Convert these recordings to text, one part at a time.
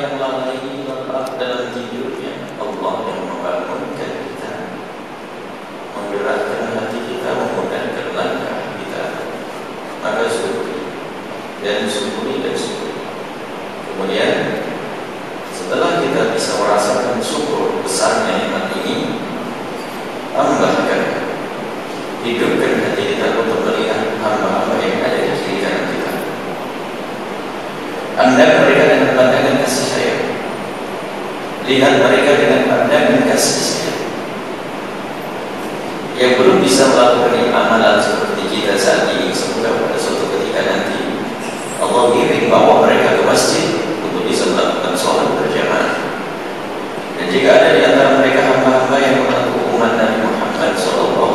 yang lalai lelah dalam tidurnya, Allah yang membangunkan kita, menggerakkan hati kita, memudahkan langkah kita. Maka syukuri dan syukuri dan syukuri. Kemudian setelah kita bisa merasakan syukur besarnya nikmat ini, tambahkan, hidupkan hati kita untuk melihat hamba-hamba yang ada di kiri kanan kita. Anda mereka dengan pandangan kasih sayang. Lihat mereka dengan pandangan kasih sayang. Yang belum bisa melakukan amalan seperti kita saat ini, semoga pada suatu ketika nanti Allah iring bawa mereka ke masjid untuk bisa melakukan sholat berjamaah. Dan jika ada di antara mereka hamba-hamba yang mengaku umat Nabi Muhammad SAW,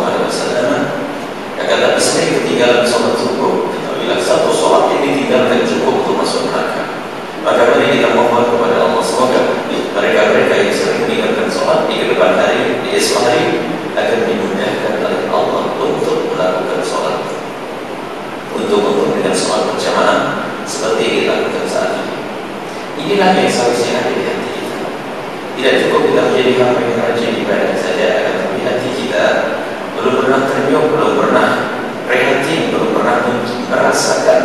akan tapi sering ketinggalan sholat subuh, bila satu sholat yang ditinggalkan cukup untuk masuk neraka. Maka mari kita mohon kepada Allah, semoga mereka-mereka yang sering meninggalkan sholat di kedepan hari, di esok hari, akan dimudahkan oleh Allah untuk melakukan sholat, untuk dengan sholat berjamaah seperti yang dilakukan saat ini. Inilah yang seharusnya ada di hati kita. Tidak cukup kita menjadi hamba yang rajin ibadah saja, akan tapi hati kita belum pernah ternyuh, belum pernah prihatin, belum pernah merasakan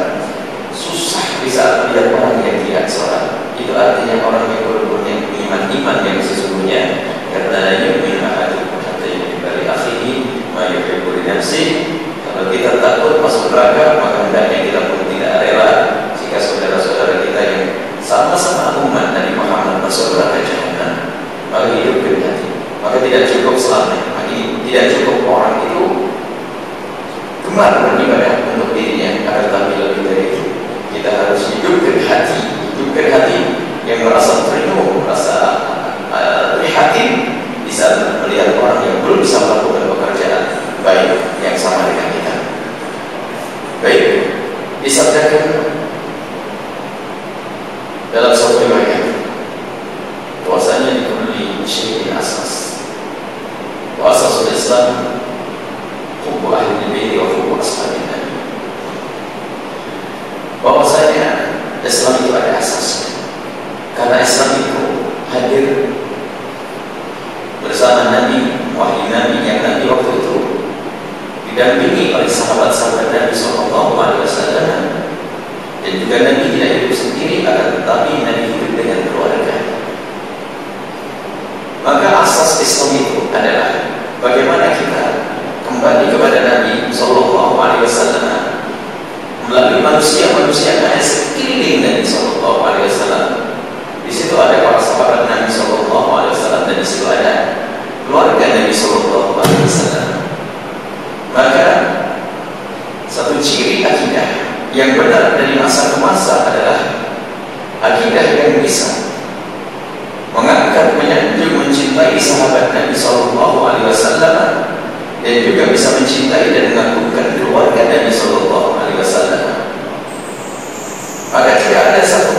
susah di saat melihat orang yang tidak sholat. Itu artinya orang yang belum punya iman yang sesungguhnya. Karena yu'minu ahadukum hatta yuhibba li akhihi ma yuhibbu li nafsihi. Kalau kita takut masuk neraka, maka hendaknya kita pun tidak rela jika saudara-saudara kita yang sama-sama umat Nabi Muhammad masuk neraka jahanam. Maka hidupkan hati. Maka tidak cukup selamanya. Tidak cukup orang itu gemar beribadah untuk dirinya, akan tapi lebih dari itu kita harus hidupkan hati yang merasa ternyuh, merasa prihatin di saat melihat orang yang belum bisa melakukan pekerjaan baik yang sama dengan kita. Baik, disabdakan dalam suatu riwayat bahwasanya diberi syai'in asas. Wa asasul Islam hubbu ahli baiti wa hubbu ashabin nabi. Bahwasanya Islam itu ada asasnya. Karena Islam itu hadir bersama Nabi, wahyu Nabi yang Nabi waktu itu didampingi oleh sahabat-sahabat Nabi SAW, dan juga Nabi tidak hidup sendiri, akan tetapi Nabi hidup dengan keluarga. Maka asas Islam itu adalah bagaimana kita kembali kepada Nabi SAW melalui manusia-manusia yang sekeliling Nabi SAW. Di situ ada para sahabat Nabi SAW, dan di situ ada keluarga Nabi SAW. Maka satu ciri akidah yang benar dari masa ke masa adalah akidah yang bisa mengangkat, menyanjung, mencintai sahabat Nabi SAW, dan juga bisa mencintai dan mengagungkan keluarga Nabi SAW. Maka tidak ada satu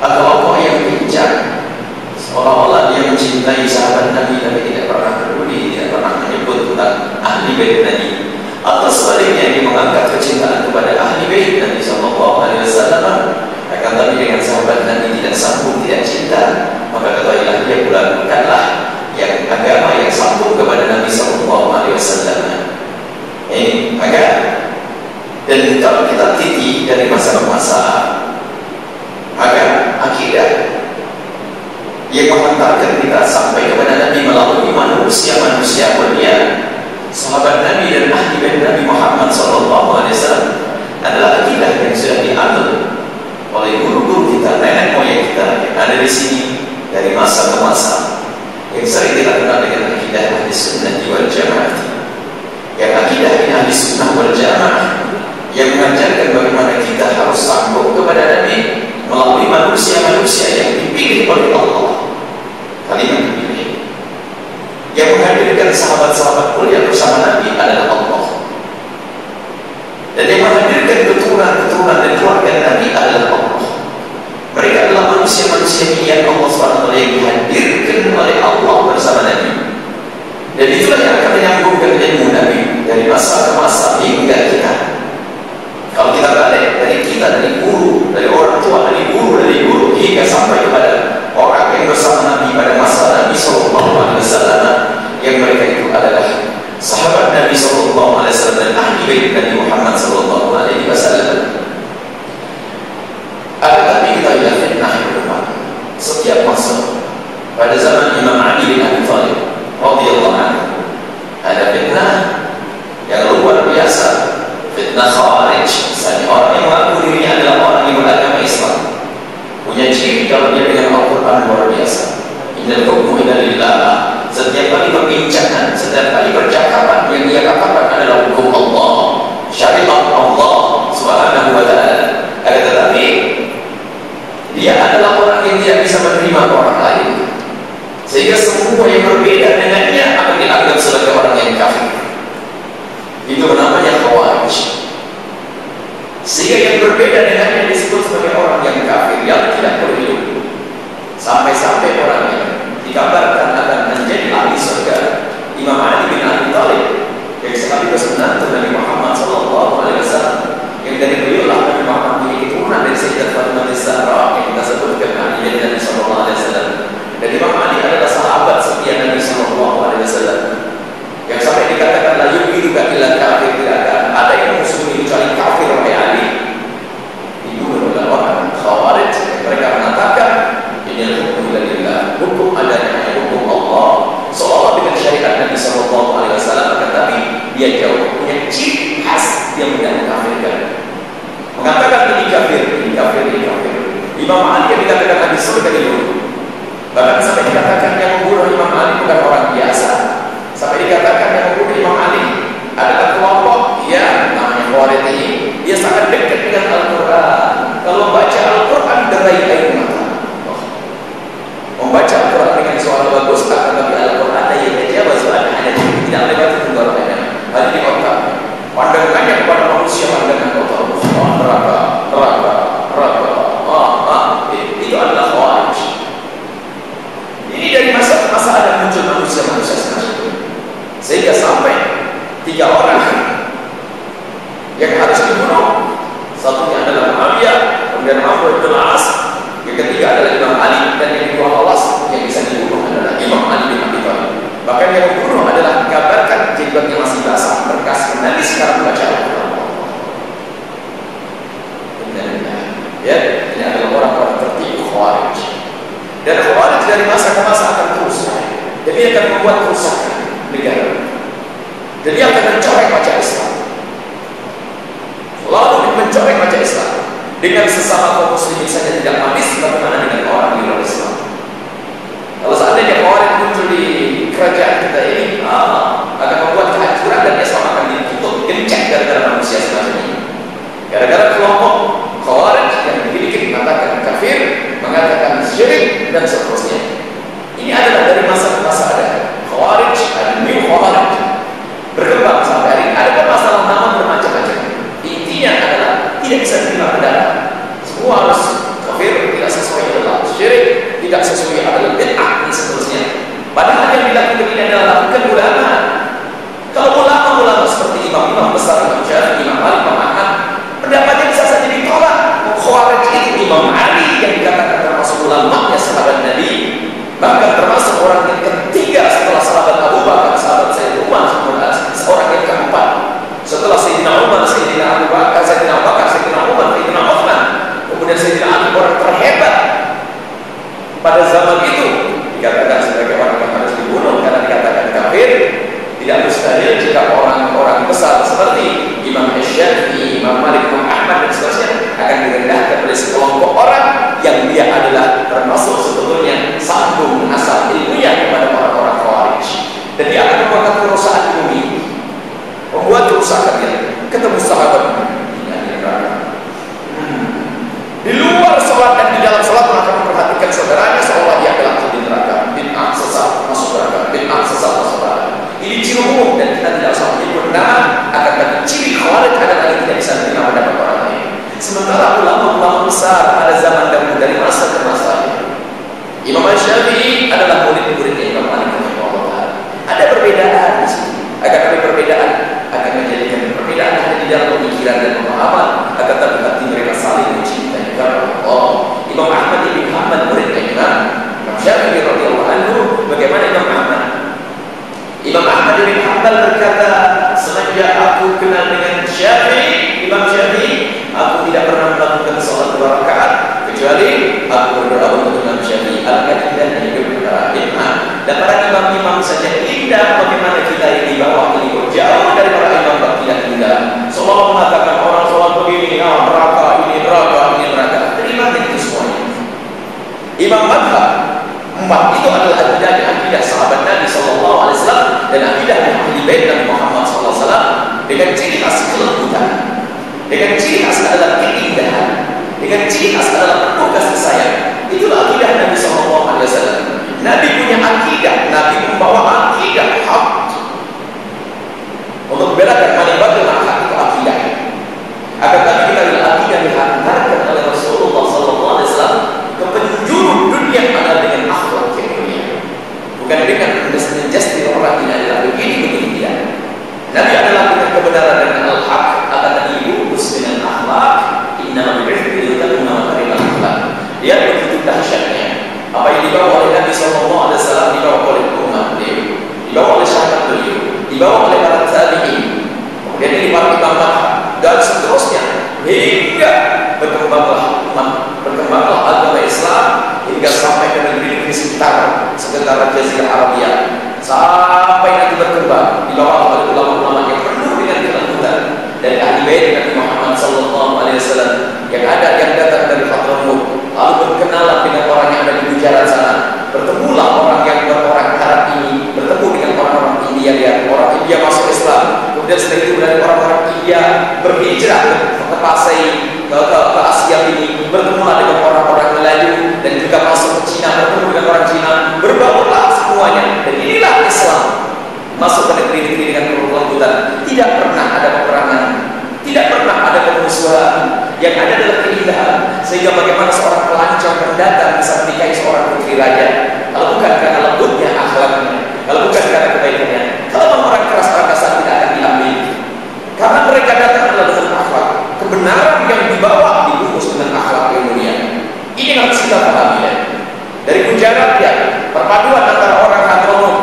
kelompok yang bincang seolah-olah dia mencintai sahabat Nabi tapi tidak pernah peduli, tidak pernah menyebut tentang ahli bait Nabi, atau sebaliknya dia mengangkat kecintaan kepada ahli bait Nabi SAW, akan tapi dengan sahabat Nabi tidak sambung, tidak cinta, maka ketahuilah dia pula bukanlah yang agama yang sambung kepada Nabi SAW. Ini maka, dan kalau kita teliti dari masa ke masa, maka akidah yang mengantarkan kita sampai kepada Nabi melalui manusia-manusia mulia, sahabat Nabi dan ahli bait Nabi Muhammad SAW, adalah akidah yang sudah diatur oleh guru-guru kita, nenek moyang kita yang ada di sini dari masa ke masa, yang sering kita kenal dengan akidah ahli sunnah wal jamaah. Yang akidah ini ahli sunnah wal jamaah yang mengajarkan bagaimana kita harus sambung kepada Nabi melalui manusia-manusia yang dipilih oleh Allah. Kalimat dipilih yang menghadirkan sahabat-sahabat mulia bersama Nabi adalah Allah, dan yang menghadirkan keturunan-keturunan dan keluarga Nabi adalah Allah. Mereka adalah manusia-manusia yang Allah SWT yang dihadirkan oleh Allah bersama Nabi, dan itulah yang akan menyambungkan ilmu Nabi dari masa ke masa hingga kita. Kalau kita balik dari kita, dari guru, dari orang tua, dari guru hingga sampai Sallallahu Alaihi Wasallam dan ahli bait Nabi Muhammad Sallallahu Alaihi Wasallam. Tetapi kita lihat fitnah yang berdepan setiap masa. Pada zaman Imam Ali bin Abi Thalib radhiyallahu anhu ada fitnah yang luar biasa, fitnah Khawarij. Misalnya orang yang mengaku dirinya adalah orang yang beragama Islam, punya ciri kalau dia dengan Al-Quran luar biasa. Innal hukmu illa lillah. Setiap kali perbincangan, setiap kali percakapan yang dia katakan adalah hukum Allah, syariat Allah Subhanahu wa ta'ala. Akan tetapi dia adalah orang yang tidak bisa menerima orang lain, sehingga semua yang berbeda dengannya akan dianggap sebagai orang yang kafir. Itu namanya Khawarij. Sehingga yang berbeda dengannya disebut sebagai orang yang kafir, yang tidak boleh hidup. Sampai-sampai orang yang dikabarkan akan menjadi ahli surga, Imam Ali bin Abi Thalib, yang sekaligus menantu Nabi Muhammad Sallallahu Alaihi Wasallam, yang dari beliau lah Nabi Muhammad memiliki turunan dari Sayyidat Fatimah Az-Zahra yang kita sebutkan Ali dari Nabi Sallallahu Alaihi Wasallam. Dan Imam Ali adalah sahabat setia Nabi Sallallahu Alaihi Wasallam, yang sampai dikatakan la yu'minu illa kafir, tidak ada yang musuhi kecuali kafir oleh Ali. Itu adalah orang Khawarij. Mereka mengatakan ini hukum lillah, hukum adanya hanya hukum Allah, seolah dengan syariat Nabi Sallallahu Alaihi Wasallam. Tetapi dia jauh punya ciri khas yang tidak mengkafirkan, mengatakan ini kafir, ini kafir, ini kafir. Imam Ali yang dikatakan Nabi surga itu, bahkan sampai dikatakan yang membunuh Imam Ali bukan orang biasa. Sampai dikatakan yang membunuh Imam Ali adalah kelompok yang namanya Khawarij ini. Dia sangat dekat dengan Al-Quran. Kalau membaca Al-Quran derai air mata. Membaca Al-Quran dengan suara bagus, akan tapi Al-Quran yang terjawab ada tidak lewat tenggorokannya. Hal ini otak. Pandangannya kepada manusia pandangan otak. Neraka. Itu adalah Khawarij. Ini dari masa ada muncul manusia-manusia semacam itu, sehingga sampai 3 orang yang harus dibunuh. Satunya adalah Muawiyah, kemudian Amr bin As, yang ketiga adalah Imam Ali, dan yang kedua awas yang bisa dibunuh adalah Imam Ali bin Abi Thalib. Bahkan yang membunuh adalah dikabarkan jilbabnya masih basah bekas Nabi sekarang membaca Al-Quran. Ya, ini adalah orang-orang tertipu Khawarij. Dan Khawarij dari masa ke masa akan terus. Jadi akan membuat kerusakan negara. Jadi akan mencoreng wajah Islam. Lalu mencoreng wajah Islam dengan sesama kaum muslimin saja tidak manis, bagaimana dengan orang di luar Islam? Kalau seandainya Khawarij muncul di kerajaan kita ini, akan membuat kehancuran dan Islam akan ditutup gencet gara-gara manusia semacam ini. Gara-gara kelompok Khawarij yang dimiliki mengatakan kafir, mengatakan syirik dan seterusnya. Ini adalah dari masa ke masa ada Khawarij, ada new Khawarij berkembang sampai hari ini. Ada masalah nama bermacam-macam. Intinya adalah tidak bisa diterima pendapat. Semua harus kafir, tidak sesuai adalah syirik, tidak sesuai adalah bid'ah dan seterusnya. Padahal yang dilakukan ini adalah lakukan ulama. Kalau ulama-ulama seperti imam-imam besar, Imam Syafi'i, Imam Malik, Imam Ahmad, pendapatnya bisa saja ditolak. Khawarij itu Imam Ali yang dikatakan termasuk ulama-nya sahabat Nabi, bahkan termasuk orang yang ketiga setelah sahabat Abu Bakar, sahabat Sayyidina Umar, seorang yang keempat setelah Sayyidina Umar, Sayyidina Abu Bakar, Sayyidina Abu Bakar, Sayyidina Umar, Sayyidina Uthman, kemudian Sayyidina Ali, orang terhebat pada zaman itu, dikatakan sebagai orang yang harus dibunuh karena dikatakan kafir. Tidak mustahil jika orang-orang besar seperti Imam Syafi'i, Imam Malik, Imam Ahmad dan seterusnya akan direndahkan oleh sekelompok orang yang dia adalah termasuk sebetulnya sambung asal ilmunya kepada orang-orang Khawarij, dan dia akan membuat kerusakan di bumi, membuat kerusakan dia ketemu sahabat di luar sholat dan di dalam sholat akan memperhatikan saudaranya seolah dia adalah di neraka, bid'ah sesat masuk neraka, bid'ah sesat masuk neraka. Ini ciri umum dan kita tidak usah menyebut nama, akan tapi ciri Khawarij adalah yang tidak bisa menerima pendapat orang lain. Sementara ulama-ulama besar pada zaman dahulu dari masa ke masa, Imam Syafi'i adalah murid-muridnya Imam Malik rahimahullah. Ada perbedaan di sini, akan tapi perbedaan akan menjadikan perbedaan hanya di dalam pemikiran dan pemahaman, akan tapi hati mereka saling mencintai karena Allah. Imam Ahmad bin Hanbal muridnya Imam Syafi'i radhiyallahu anhu. Bagaimana Imam Ahmad? Imam Ahmad bin Hanbal berkata, semenjak semenjak aku kenal dengan Syafi'i, Imam Syafi'i, aku tidak pernah melakukan sholat 2 rakaat kecuali aku berdoa untuk Imam Syafi'i. Alangkah indahnya hidup para imam. Dan para imam-imam saja indah, bagaimana kita yang di bawah ini jauh dari para imam tidak indah. Seolah mengatakan orang sholat begini, neraka ini neraka. Terima itu semuanya. Imam madhab umat itu adalah akidah sahabat Nabi SAW dan akidah ahli bait Nabi Muhammad SAW dengan ciri khas kelembutan, dengan ciri khas adalah keindahan, dengan ciri khas adalah penuh kasih sayang. Itulah akidah Nabi SAW. Nabi punya akidah, Nabi membawa akidah hak. Untuk membedakan mana batil dan hak itu akidah. Akan tetapi kita lihat akidah dihantarkan oleh Rasulullah SAW ke penjuru dunia adalah dengan akhlak yang mulia, bukan dengan menjasti orang ini adalah begini tidak. Nabi adalah dengan kebenaran dengan al-haq, akan dibungkus dengan akhlak. Inna bi'ifri yutakuna karimah akhlak. Dia begitu dahsyatnya apa yang dibawa oleh Nabi SAW, dibawa oleh umat beliau, dibawa oleh sahabat beliau, dibawa oleh para tabi'in, kemudian ini para imam dan seterusnya hingga berkembanglah umat, berkembanglah agama Islam hingga sampai ke negeri-negeri sekitar Jazirah Arabia, sampai nanti berkembang di bawah oleh ulama-ulama yang penuh dengan kelembutan dari ahli bait Nabi Muhammad SAW yang datang dari Hadramut, lalu berkenalan dengan orang yang ada di Gujarat sana, bertemulah orang yang berorang Arab ini, bertemu dengan orang-orang India, orang India masuk Islam, kemudian setelah itu dari orang-orang India berhijrah ke Pasai, ke Asia ini, bertemulah dengan orang-orang Melayu dan juga masuk ke Cina, bertemu dengan orang Cina, berbaulah semuanya. Dan inilah Islam masuk ke negeri-negeri dengan kelembutan. Tidak pernah ada peperangan, tidak pernah ada permusuhan, yang ada adalah keindahan. Sehingga bagaimana seorang pelancong pendatang bisa menikahi seorang putri raja, kalau bukan karena lembutnya akhlaknya, kalau bukan karena kebaikannya. Kalau orang keras orang kasar tidak akan diambil, karena mereka datang adalah dengan akhlak. Kebenaran yang dibawa dibungkus dengan akhlak yang mulia. Ini harus kita pahami ya. Dari Gujarat ya, perpaduan antara orang Hadramut,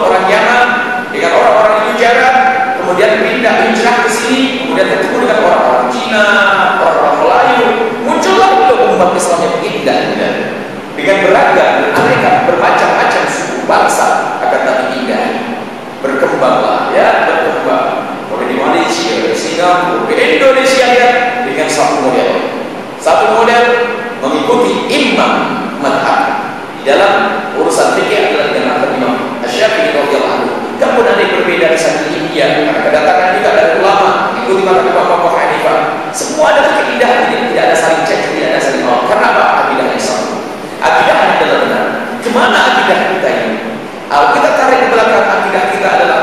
orang Yaman dengan orang-orang di Gujarat, kemudian pindah hijrah ke sini, kemudian bertemu dengan orang-orang Cina, orang-orang Melayu, muncullah itu umat Islam yang indah dengan beragam, beraneka, bermacam-macam suku bangsa, akan tapi indah. Berkembanglah ya, berkembang. Mulai di Malaysia, di Singapura, di Indonesia ya, dengan satu model mengikuti imam madhab di dalam urusan fikih adalah dengan Imam Syafi'i radhiyallahu anhu. Kemudian ada yang berbeda di sana di India, karena kedatangan juga dari ulama mengikuti madhab Imam Abu Hanifah. Semua adalah keindahan, tidak ada saling caci, tidak ada saling lawan. Karena apa? Akidahnya sama. Akidahnya adalah benar. Kemana akidah kita ini? Kita tarik ke belakang, akidah kita adalah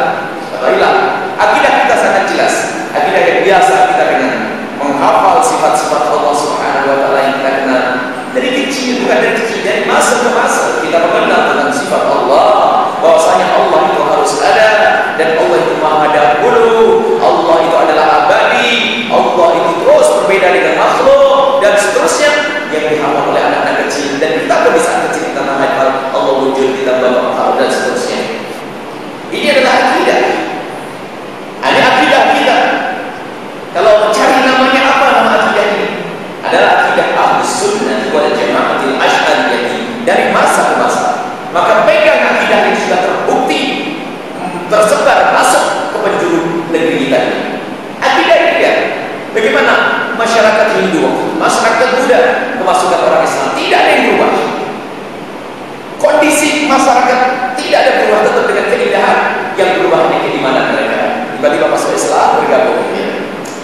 baiklah. Akidah kita sangat jelas. Akidah yang biasa kita dengan menghafal sifat-sifat Allah Subhanahu wa taala yang kita kenal. Dari kecil, bukan dari kecil, dari masa ke masa kita mengenal tentang sifat Allah, bahwasanya Allah itu harus ada dan Allah itu maha dahulu, Allah itu adalah abadi, Allah itu terus berbeda dengan makhluk dan seterusnya yang dihafal oleh anak-anak kecil. Dan kita pun di saat kecil kita menghafal Allah wujud, kita menghafal dan seterusnya. Ini adalah akidah. Ini akidah kita. Kalau cari namanya apa nama akidah ini? Adalah akidah Ahlus Sunnah wal Jamaatil Asy'ariyah dari masa ke masa. Maka pegang akidah yang sudah terbukti tersebar masuk ke penjuru negeri kita ini. Akidah ini ya. Bagaimana masyarakat Hindu, masyarakat Buddha, kemasukan orang Islam tidak ada yang berubah. Kondisi masyarakat tidak ada berubah, tetap dengan keindahan. Yang berubah hanya keimanan mereka. Tiba-tiba masuk Islam bergabung.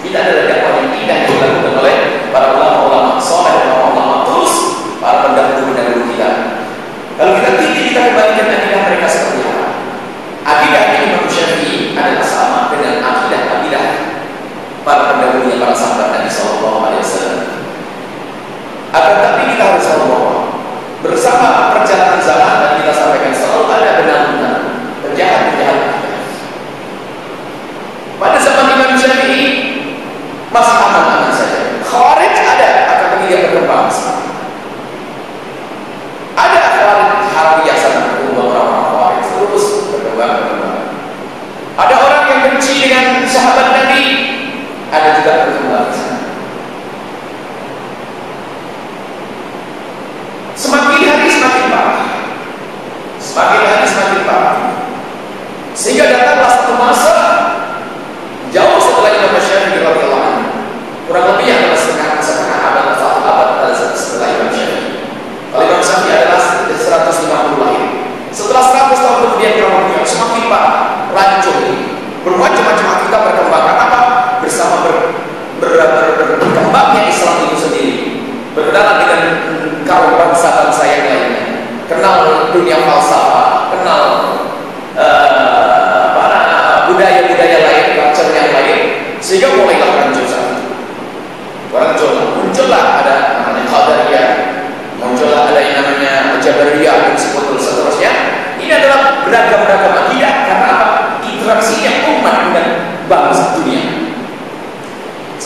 Kita adalah dakwah yang indah yang dilakukan oleh para ulama-ulama saleh dan ulama terus para pendahulu kita. Kalau kita kita kembalikan akidah mereka seperti apa? Akidah Imam Syafi'i adalah sama dengan akidah para pendahulunya, para sahabat Nabi SAW. Akan tapi kita harus membawa bersama perjalanan zaman, dan kita sampaikan selalu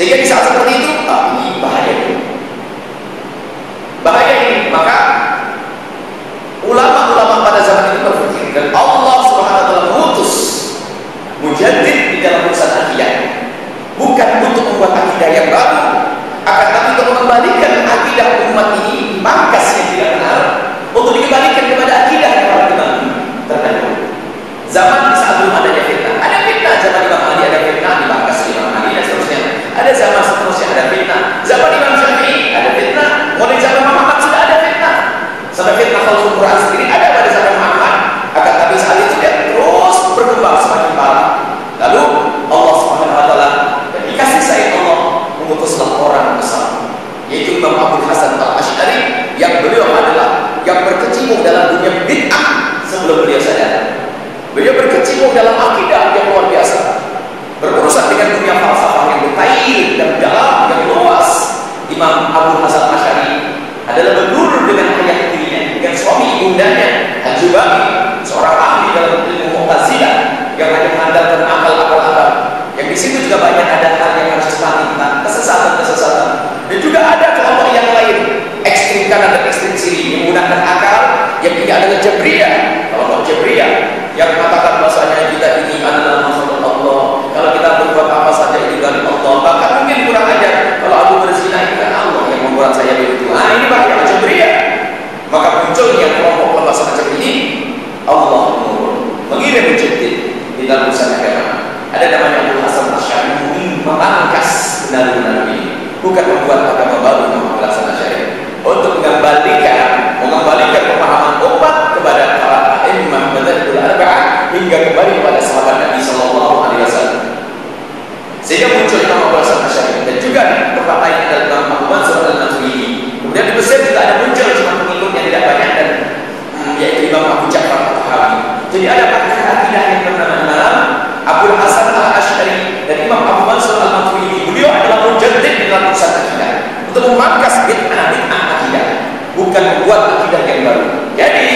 Sehingga di saat seperti itu, ini bahaya ini. Bahaya ini. Maka ulama-ulama pada zaman itu berpikir, dan Allah Subhanahu wa taala mengutus mujaddid di dalam urusan akidah. Bukan untuk membuat akidah yang baru, akan tapi untuk mengembalikan akidah umat ini dipangkas yang tidak benar, untuk dikembalikan kepada akidah yang para imam terdahulu. Zaman di saat belum adanya fitnah, ada fitnah zaman Imam Ali, ada fitnah dipangkas Imam Ali dan seterusnya. Ada zaman seterusnya ada fitnah. Zaman Imam Syafi'i ada fitnah. Mulai zaman Muhammad sudah ada fitnah. Sampai fitnah khalqul Quran sendiri ada pada zaman Muhammad. Akan tapi saat itu dia terus berkembang semakin parah. Lalu Allah Subhanahu wa taala dan dikasih sayang Allah mengutuslah orang besar, yaitu Imam Abu Hasan Al-Asy'ari, yang beliau adalah yang berkecimpung dalam dunia bid'ah sebelum beliau sadar. Beliau berkecimpung dalam akidah yang luar biasa, berurusan dengan dunia falsafah yang detail dan dalam yang luas. Imam Abu Hasan Al-Asy'ari adalah berguru dengan ayah tirinya, dengan suami ibundanya Al-Jubairi, seorang ahli dalam ilmu Mu'tazilah yang hanya mengandalkan akal-akal, yang di situ juga banyak ada hal yang harus disepakati tentang kesesatan-kesesatan. Dan juga ada kelompok yang lain, ekstrim kanan dan ekstrim kiri, yang menggunakan akal, yang ini adalah Jabriyah, kelompok Jabriyah, yang mengatakan bahasanya kita ini adalah makhluk Allah, kalau kita berbuat apa saja ini dari Allah, bahkan mungkin kurang ajar kalau aku berzina itu kan Allah yang membuat saya begitu. Ini bahaya Jabriyah. Maka munculnya kelompok lemah semacam ini, Allah mengirim mujaddid di dalam urusan agama. Ada namanya Abu Hasan Al-Asy'ari, memangkas benar-benar ini, bukan membuat agama baru Abu Hasan Al-Asy'ari, untuk mengembalikan pemahaman umat kepada para imam madzhabul arba'ah hingga kembali kepada sahabat Nabi sallallahu alaihi wasallam. Sehingga muncul Imam Abu Hasan Al-Asy'ari, dan juga tempat lain adalah Imam Abu Mansur Al-Maturidi. Kemudian di Mesir juga ada muncul cuma pengikutnya tidak banyak, dan yaitu Imam Abu Ja'far At-Tahawi. Jadi ada pakar akidah yang bernama Imam Abu Hasan Al-Asy'ari dan Imam Abu Mansur Al-Maturidi. Beliau adalah mujaddid dalam urusan akidah, untuk memangkas bid'ah akidah, bukan membuat akidah yang baru. Jadi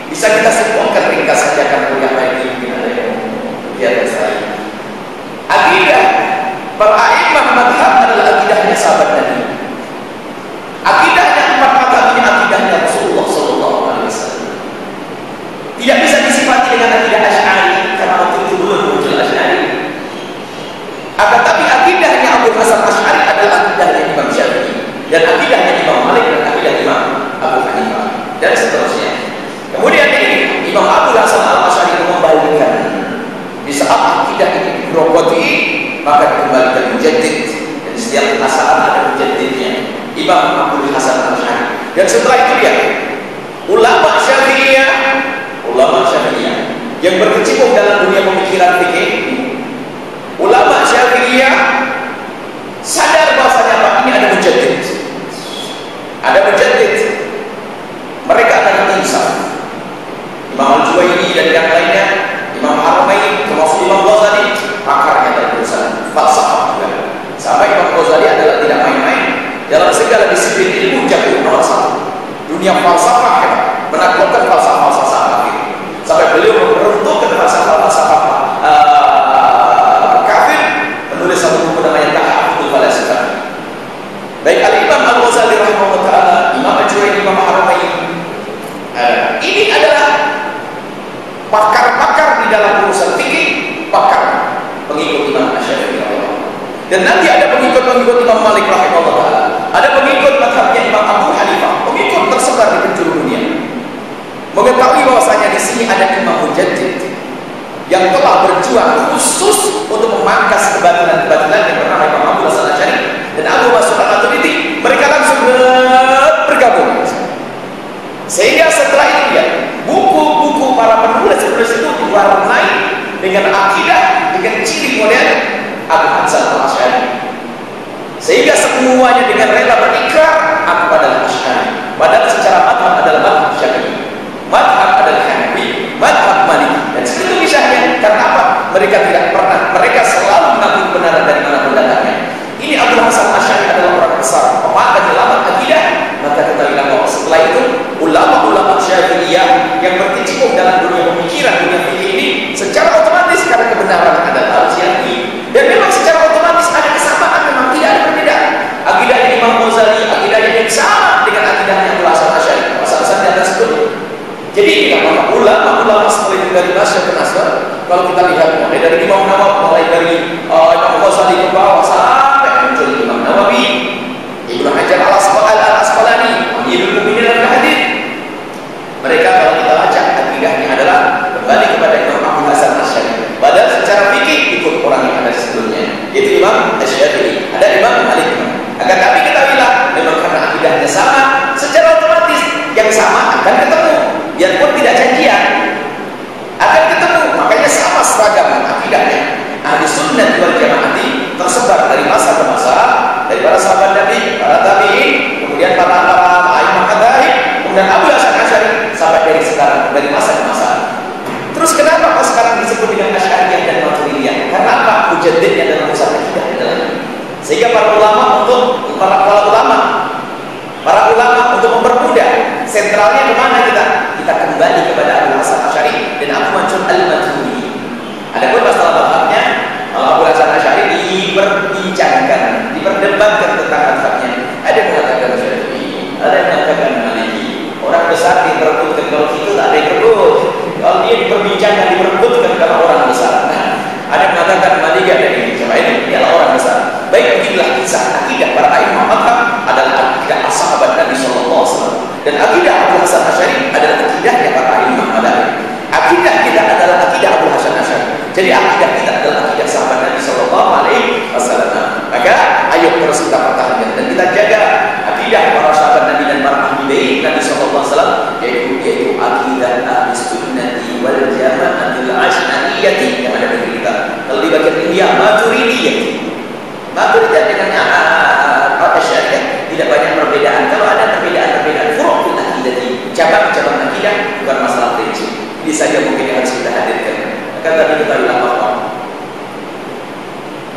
bisa kita simpulkan ringkas saja, karena kuliah baik ini mungkin ada yang di atas saya. Akidah para imam madhab adalah akidahnya sahabat Nabi. Akidahnya empat madhab ini akidahnya Rasulullah sallallahu alaihi wasallam. Tidak bisa disifati dengan akidah Asy'ari, karena waktu itu belum muncul Asy'ari. Akan tapi akidahnya Abu Hasan Asy'ari adalah akidahnya Imam Syafi'i, dan akidahnya Imam Malik, dan akidah Imam Abu Hanifah, dan seterusnya. Kemudian ini Imam Abu Hasan Al-Asy'ari mengembalikan, di saat akidah ini digerogoti, maka dikembalikan mujaddid, dan setiap perasaan ada mujaddidnya, Imam Abu Hasan Al-Asy'ari. Dan setelah itu dia ulama Syafi'iyah yang berkecimpung dalam dunia pemikiran fikih. Ulama Syafi'iyah sadar bahwasanya apa? Ini ada mujaddid. Mereka akan insaf. Imam Al-Juwaini dan yang lainnya, Imam Haramain, termasuk Imam Ghazali, pakarnya dalam urusan falsafah juga. Sampai Imam Ghazali adalah tidak main-main dalam segala disiplin ilmu, jago nomor satu. Dunia falsafah ya, menaklukkan falsafah kafir. Sampai beliau meruntuhkan falsafah kafir, menulis satu buku namanya Tahaffudzul Falasifah. Baik Al-Imam Al-Ghazali rahimahullah taala, Imam Al-Juwaini, Imam Haramain, ini adalah pakar-pakar di dalam urusan fikih, pakar pengikut Imam Asy-Syafi'i. Dan nanti ada pengikut Imam Malik rahimahullah taala, ada pengikut mazhabnya Imam Abu Hanifah, pengikut tersebar di penjuru dunia. Mengetahui bahwasanya di sini ada Imam Mujaddid yang telah berjuang khusus untuk memangkas kebatilan-kebatilan yang bernama Imam Abu Hasan Al-Asy'ari dan Abu Mansur Al-Maturidi. Mereka langsung bergabung. Sehingga setelah itu ya, buku-buku para penulis-penulis itu diwarnai dengan akidah, dengan ciri modern Abu Hasan Al-Asy'ari. Sehingga semuanya dengan rela berikrar aku adalah Asy'ari. Padahal secara madhab adalah madhab Syafi'i, madhab adalah Hanafi, madhab Maliki. Dan segitu misalnya, karena apa? Mereka tidak pernah, mereka selalu mengaku kebenaran dari mana pun datangnya. Ini Abu Hasan Asy'ari adalah orang besar, pemakan dalam akidah. Maka kita bilang bahwa setelah itu ulama-ulama Syafi'iyah yang berkecimpung dalam dunia pemikiran, dunia fikih ini, secara otomatis karena kebenaran adalah Syafi'i, dan memang secara otomatis ada kesamaan, memang Itu Imam Asy-Syafi'i, ada Imam Malik. Akan tapi ketahuilah, memang karena akidahnya sama, secara otomatis yang sama akan ketemu, biarpun tidak janjian, akan ketemu. Makanya sama seragam akidahnya. Ahli sunnah wal jamaah tersebar dari masa ke masa, dari para sahabat Nabi, para tabi'in, kemudian para a'imah madzhab, kemudian Abu Hasan Asy'ari sampai dari sekarang, dari masa ke masa. Terus kenapa kok sekarang disebut dengan Asy'ariyah dan Maturidiyah? Karena apa? Mujaddidnya dalam usaha akidah adalah ini. Sehingga para ulama untuk mempermudah, sentralnya kemana kita kembali kepada Abu Hasan Asy'ari dan Abu Mansur Al-Maturidi. Adapun masalah mazhabnya, Abu Hasan Asy'ari diperbincangkan, diperdebatkan tentang mazhabnya. Ada yang mengatakan Syafi'i, ada yang mengatakan Maliki. Orang besar diperebutkan, kalau itu tak ada yang berebut. Kalau dia diperbincangkan, diperebutkan kalau orang besar. Ada yang mengatakan Maliki, ada yang siapa ini? Dialah orang besar. Baik, beginilah kisah akidah para a'imah mazhab adalah akidah sahabat Nabi sallallahu alaihi wasallam. Dan akidah Abu Hasan Asy'ari adalah akidahnya para a'imah mazhab. Akidah kita adalah akidah Abu Hasan Asy'ari. Jadi akidah kita adalah akidah sahabat Nabi sallallahu alaihi wasallam. Maka ayo terus kita pertahankan dan kita jaga akidah para sahabat Nabi dan para ahli bait Nabi sallallahu alaihi wasallam, yaitu akidah ahli sunnati wal jamaatil asy'ariyah yang ada di kita. Kalau di bagian India Maturidiyah. Maturidiyah dengan Asy'ariyah tidak banyak perbedaan. Kalau ada perbedaan furu' akidah, cabang-cabang akidah, bukan masalah prinsip. Ini saja mungkin yang harus kita hadirkan. Akan tadi kita bilang bahwa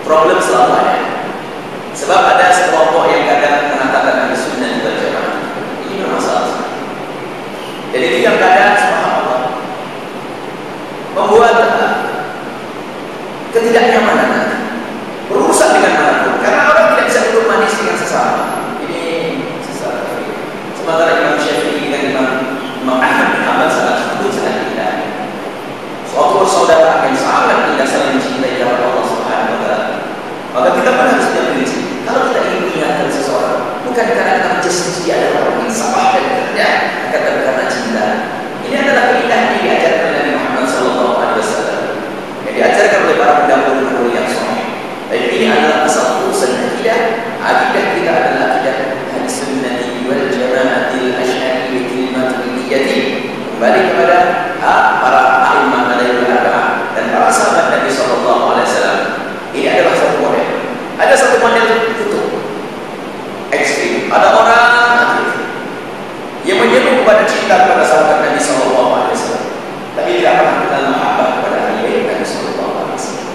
problem selalu ada. Sebab ada sekelompok yang kadang mengatakan ahli sunnah wal jamaah. Ini bermasalah. Jadi itu yang kadang subhanallah membuat ketidaknyamanan berurusan dengan manapun. Karena orang tidak bisa duduk manis dengan sesama. Ini sesama. Sementara Imam Syafi'i dengan Imam Ahmad bin Hanbal sangat tidak. Suatu persaudaraan yang sangat indah saling mencintai dalam Allah Subhanahu wa taala. Maka kita pun harus punya prinsip. Kalau kita ingin mengingatkan seseorang, bukan karena kita menjudge dia adalah orang yang salah dan bekerja, akan tapi karena cinta. Ini adalah keindahan yang diajarkan oleh Nabi Muhammad SAW, yang diajarkan oleh para pendahulu yang soleh. Dan ini adalah asal urusan akidah. Akidah kita adalah akidah ahli sunnati wal jamaatil asy'ariyyah maturidiyah. Kembali kepada para a'imah al-arba'ah dan para sahabat Nabi sallallahu alaihi wasallam. Ini adalah satu model. Ada satu model kutub ekstrim. Ada orang yang menyeru kepada cinta kepada sahabat Nabi sallallahu alaihi wasallam, tapi tidak pernah kenal mahabbah kepada ahli bait Nabi sallallahu alaihi wasallam.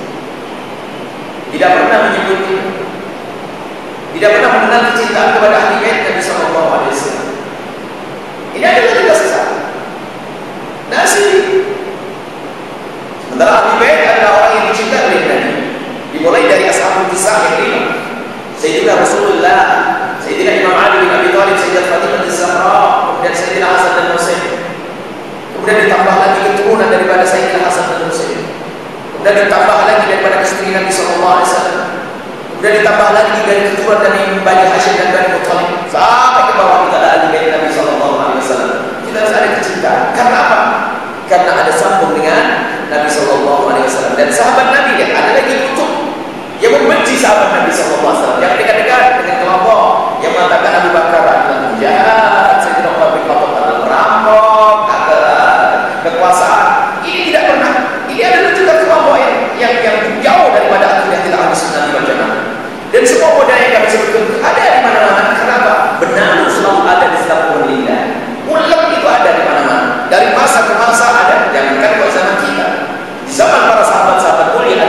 Tidak pernah menyebut, tidak pernah mengenal kecintaan kepada ahli bait Nabi sallallahu alaihi wasallam. Ini adalah juga sesat. Nasi. Sementara ahli bait adalah orang yang dicintai oleh Nabi. Dimulai dari ashabul kisah yang lima. Sayyidina Rasulullah, Sayyidina Imam Ali bin Abi Thalib, Sayyidat Fatimah Az-Zahra, kemudian Sayyidina Hasan dan Husain. Kemudian ditambah lagi keturunan daripada Sayyidina Hasan dan Husain. Kemudian ditambah lagi daripada istri Nabi sallallahu alaihi wasallam. Kemudian ditambah lagi dari keturunan dari Bani Hashim dan Bani Muthalib. Sampai ke bawah kita ada ahli bait Nabi sallallahu alaihi wasallam. Kita harus ada kecintaan. Karena apa? Karena ada sambung dengan Nabi sallallahu alaihi wasallam dan sahabat Nabi. Dan ada lagi kutub yang membenci sahabat Nabi sallallahu alaihi wasallam, yang dekat-dekat dengan kelompok yang mengatakan Abu Bakar adalah penjahat, Sayyidina Umar bin Khattab adalah perampok, adalah kekuasaan. Ini tidak pernah. Ini adalah juga kelompok yang jauh daripada akidah kita ahli sunnah wal jamaah. Dan semua modal yang kami sebutkan ada di mana-mana. Kenapa? Benar selalu ada di setiap lidah. Ulang itu ada di mana-mana. Dari masa ke masa ada. Jangankan buat zaman kita. Di zaman para sahabat-sahabat mulia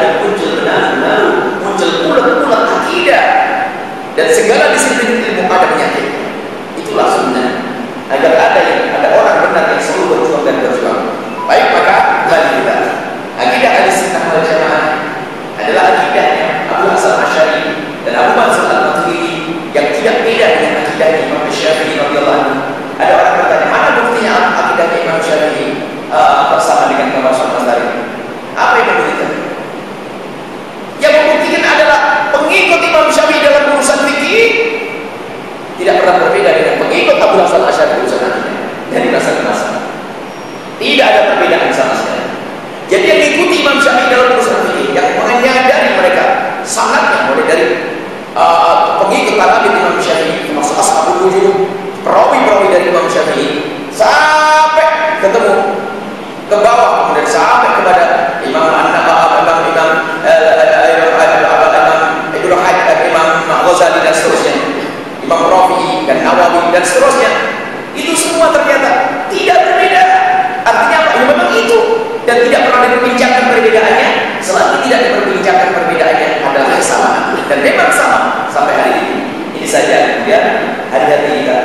dan memang sama sampai hari ini. Ini saja kemudian hati-hati kita.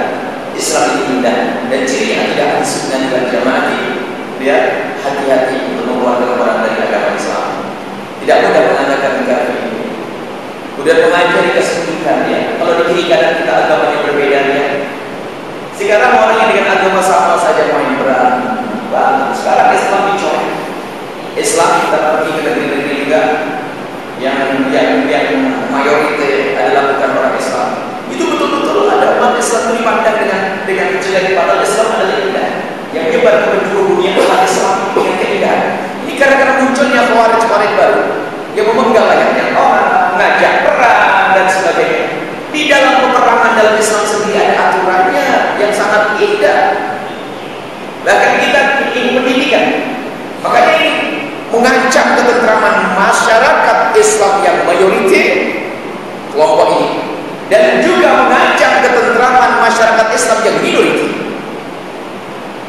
Islam itu indah dan ciri akidah Ahlussunnah wal Jamaah dia hati-hati untuk mengeluarkan orang dari agama Islam. Tidak mudah mengatakan kafir. Udah mengajari kesejukan ya. Kalau di kiri kanan kita agamanya berbeda ya. Sekarang orang yang dengan agama sama saja main berat. Sekarang Islam dicoret. Islam kita pergi ke negeri-negeri juga yang mayoritas adalah bukan orang Islam. Itu betul-betul ada umat Islam dipandang dengan kejelekan, padahal Islam adalah indah. Yang menyebar ke penjuru dunia adalah Islam dengan keindahan. Ini karena munculnya khawarij baru yang memenggal banyak orang, mengajak perang dan sebagainya. Di dalam peperangan dalam Islam sendiri ada aturannya yang sangat indah. Bahkan kita ingin pendidikan. Makanya ini mengancam ketentraman masyarakat Islam yang mayoritas kelompok ini, dan juga mengancam ketentraman masyarakat Islam yang minoriti.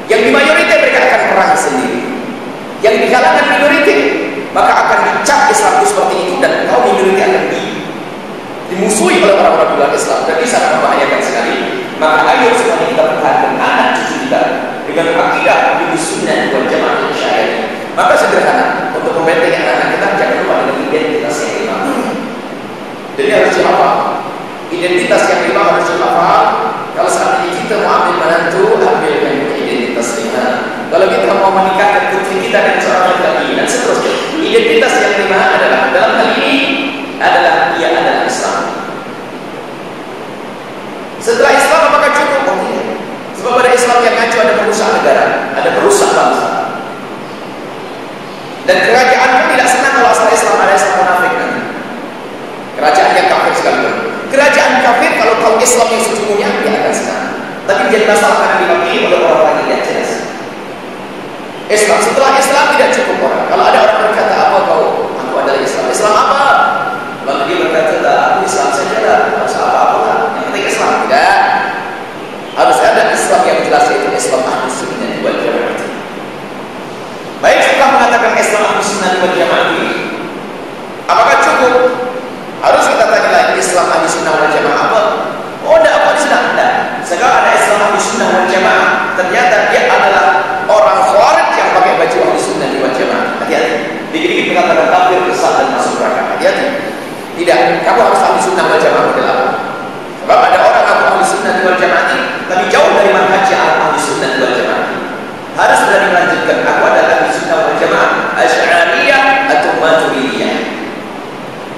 Yang di mayoritas mereka akan perang sendiri. Yang di kalangan minoriti maka akan dicap Islam itu seperti itu, dan kaum minoriti akan dimusuhi oleh orang-orang luar Islam, dan ini sangat membahayakan sekali. Maka ayo semuanya kita pertahankan anak cucu kita dengan akidah Ahlussunnah wal Jamaah syariah. Maka sederhana untuk membentengi anak-anak kita, jangan lupa dengan identitas yang lima. Jadi harus dihafal. Identitas yang lima harus dihafal. Kalau saat ini kita mau ambil menantu, ambilkan identitas lima. Kalau kita mau menikahkan putri kita dengan seorang laki-laki dan seterusnya, identitas yang lima adalah dalam hal ini adalah ia adalah Islam. Setelah Islam apakah cukup? Oh, tidak. Sebab pada Islam yang ngaco ada perusahaan negara, ada perusahaan bangsa. Dan kerajaan pun tidak senang kalau asal Islam ada Islam munafik nanti. Kerajaan yang kafir sekalipun. Kerajaan kafir kalau tahu Islam yang sesungguhnya dia akan senang. Tapi jadi masalah karena diwakili oleh orang-orang yang tidak jelas. Islam setelah Islam tidak cukup orang. Kalau ada orang berkata apa kau? Aku adalah Islam. Islam apa? Lalu dia berkata, aku Islam saja lah. Harus apa-apa lah. Yang penting Islam. Tidak. Harus ada Islam yang jelas, yaitu Islam Ahlussunnah wal Jamaah. Baik, setelah mengatakan Islam Ahlussunnah wal Jamaah, apakah cukup? Harus kita tanya lagi, Islam Ahlussunnah wal Jamaah apa? Oh, tidak apa Islam? Tidak. Sekarang ada Islam Ahlussunnah wal Jamaah. Ternyata dia adalah orang khawarij yang pakai baju Ahlussunnah wal Jamaah. Hati-hati. Dikit-dikit mengatakan kafir, kesal dan masuk neraka. Hati-hati. Tidak, kamu harus Ahlussunnah wal Jamaah model apa? Sebab ada orang aku Ahlussunnah wal Jamaah ini, tapi jauh dari manhaj Ahlussunnah wal Jamaah. Harus berani melanjutkan, aku adalah Ahlussunnah wal Jamaah Asy'ariyah atau Maturidiyah.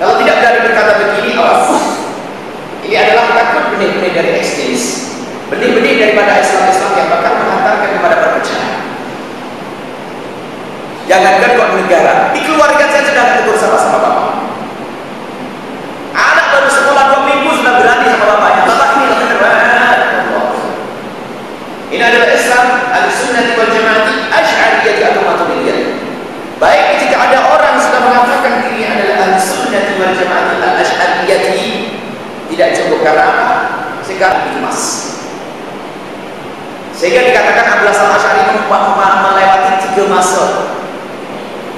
Kalau tidak berani berkata begini, awas. Ini adalah takut benih-benih dari ekstremis, benih-benih daripada Islam-Islam yang bakal menghantarkan kepada perpecahan. Jangankan kok negara, di keluarga saya sudah tegur sama-sama bapak. Anak baru sekolah 2 minggu sudah berani sama bapaknya. Bapak ini lebih berat. Ini adalah Islam Ahlussunnah wal Jamaah Asy'ariyah atau Maturidiyah. Baik, jika ada orang sudah mengatakan diri adalah Ahlussunnah wal Jamaah Asy'ariyah, tidak cukup karena apa? Sekarang dikemas. Sehingga dikatakan Abu Hasan Asy'ari melewati 3 masa.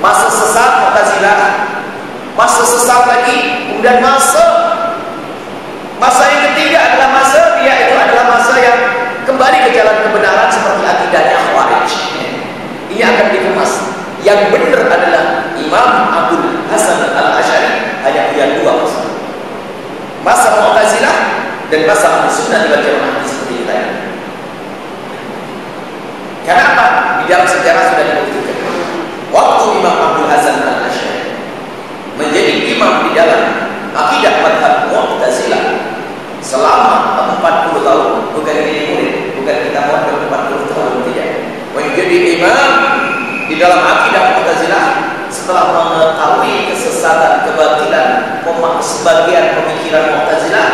Masa sesat Mu'tazilah, masa sesat lagi, kemudian masa yang ketiga adalah masa dia itu adalah masa yang kembali ke jalan kebenaran seperti akidahnya Khawarij. Ini akan dikemas. Yang benar adalah Imam Abu Hasan Al-Asy'ari hanya punya 2 masa. Masa Mu'tazilah dan masa Ahlussunnah wal Jamaah seperti kita ini. Karena apa? Di dalam sejarah sudah dibuktikan. Waktu Imam Abu Hasan Al-Asy'ari menjadi imam di dalam akidah madhab Mu'tazilah selama 40 tahun, bukan ini murid, bukan kita mondok 40 tahun, tidak. Menjadi imam di dalam akidah Mu'tazilah setelah mengetahui kesesatan, kebatilan, sebagian pemikiran Mu'tazilah,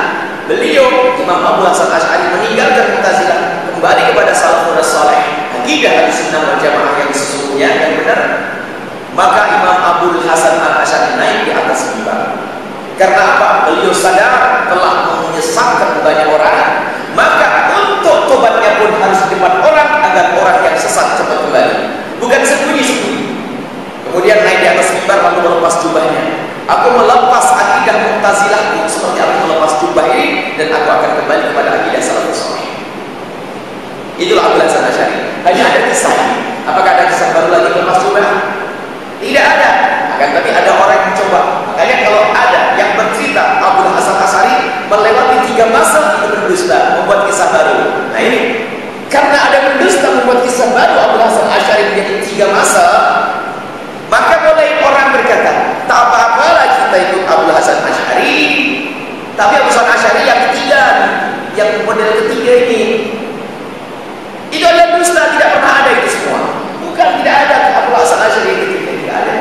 beliau Imam Abu Hasan Asy'ari meninggalkan Mu'tazilah, kembali kepada salafus saleh, akidah Ahlussunnah wal Jamaah yang sesungguhnya yang benar. Maka Imam Abu Hasan Al-Asy'ari naik di atas mimbar. Karena apa? Beliau sadar telah menyesatkan banyak orang, maka untuk tobatnya pun harus di depan orang agar orang yang sesat cepat kembali, bukan sembunyi-sembunyi. Kemudian naik di atas mimbar lalu melepas jubahnya. Aku melepas akidah Mu'tazilah Hanya ada kisah ini. Apakah ada kisah baru lagi lepas coba? Tidak ada. Akan tapi ada orang yang coba. Makanya kalau ada yang bercerita Abdul Hasan Asy'ari melewati 3 masa itu berdusta, membuat kisah baru. Nah ini karena ada berdusta membuat kisah baru Abdul Hasan Asy'ari menjadi 3 masa, maka mulai orang berkata, tak apa-apalah kita ikut Abdul Hasan Asy'ari. Tapi Abdul Hasan Asy'ari yang ketiga, yang model ketiga ini, itu adalah dusta, tidak pernah ada itu semua. Bukan tidak ada Abdul Hasan Asy'ari yang ketiga, tidak ada.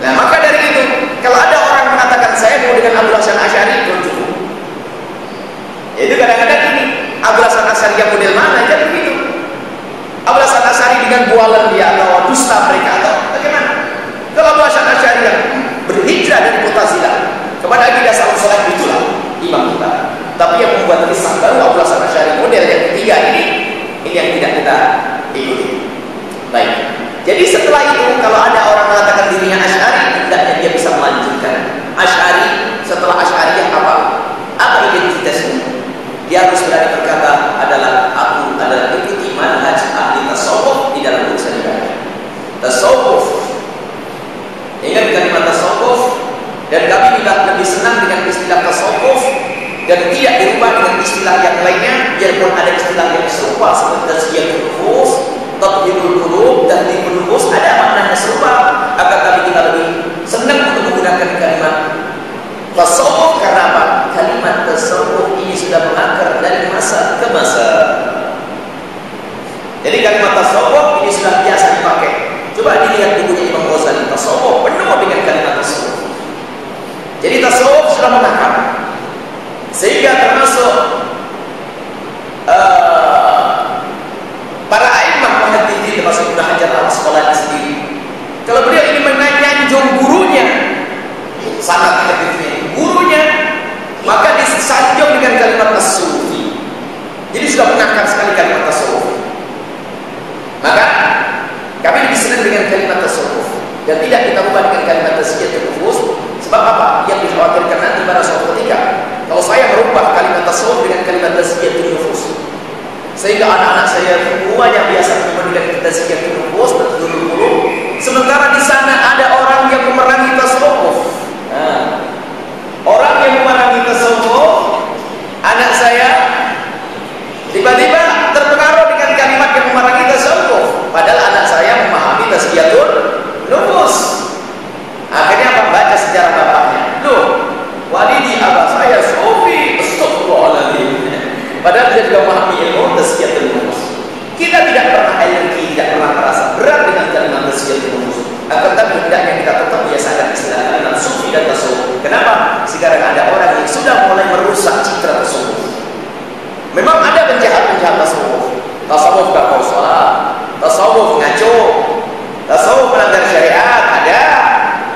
Nah maka dari itu, kalau ada orang mengatakan saya mau dengan Abdul Hasan Asy'ari, belum cukup. Itu kadang-kadang ini Abdul Hasan Asy'ari yang model mana? Jadi begitu. Abdul Hasan Asy'ari dengan bualan dia atau dusta mereka atau bagaimana? Kalau Abdul Hasan Asy'ari yang berhijrah dari Mu'tazilah kepada akidah salaf saleh, itulah imam kita. Tapi yang membuat kisah baru Abdul Hasan Asy'ari model yang ketiga ini yang tidak kita ikuti. Baik. Jadi setelah itu kalau ada orang mengatakan dirinya Asy'ari, hendaknya dia bisa melanjutkan. Asy'ari setelah Asy'ariyah apa? Apa identitasnya? Dia harus berani berkata aku adalah ikuti manhaj ahli tasawuf di dalam urusan ibadah. Tasawuf. Ingat kalimat tasawuf, dan kami lebih senang dengan istilah tasawuf dan tidak dirubah dengan istilah yang lainnya, biarpun ada istilah yang serupa seperti tazkiyatun nufus, tathhirul qulub, dan tathhirul nufus, ada maknanya serupa. Akan tapi kita lebih senang untuk menggunakan kalimat tasawuf karena apa? Kalimat tasawuf ini sudah mengakar dari masa ke masa. Jadi kalimat tasawuf ini sudah biasa dipakai. Coba dilihat bukunya Imam Ghazali, tasawuf penuh dengan kalimat tasawuf. Jadi tasawuf sudah mengakar, sehingga termasuk para a'immah muhadditsin termasuk Ibnu Hajar al-Asqalani sendiri, kalau beliau ini menyanjung gurunya, sanad hadisnya gurunya, maka disanjung dengan kalimat as-sufi. Jadi sudah mengakar sekali kalimat tasawuf. Maka kami lebih senang dengan kalimat tasawuf dan tidak kita ubah dengan kalimat tazkiyatun nufus. Sebab apa? Yang dikhawatirkan nanti pada suatu ketika kalau saya merubah kalimat tasawuf dengan kalimat tazkiyatun nufus, sehingga anak-anak saya semuanya biasa menyebut tazkiyatun nufus, tathhirul qulub, sementara di sana ada orang yang memerangi tasawuf. Orang yang memerangi tasawuf, anak saya tiba-tiba terpengaruh dengan kalimat yang memerangi tasawuf, padahal anak saya memahami tazkiyatun nufus. Akhirnya apa? Baca sejarah bapaknya. Loh, walidi abah saya sufi, astagfirullahaladzim. Padahal dia juga memahami ilmu tazkiyatun nufus. Kita tidak pernah alergi, tidak pernah merasa berat dengan kalimat tazkiyatun nufus. Akan tapi hendaknya kita tetap biasakan istilah kalimat sufi dan tasawuf. Kenapa? Sekarang ada orang yang sudah mulai merusak citra tasawuf. Memang ada penjahat-penjahat tasawuf. Tasawuf gak mau sholat, tasawuf ngaco, tasawuf melanggar syariat, ada.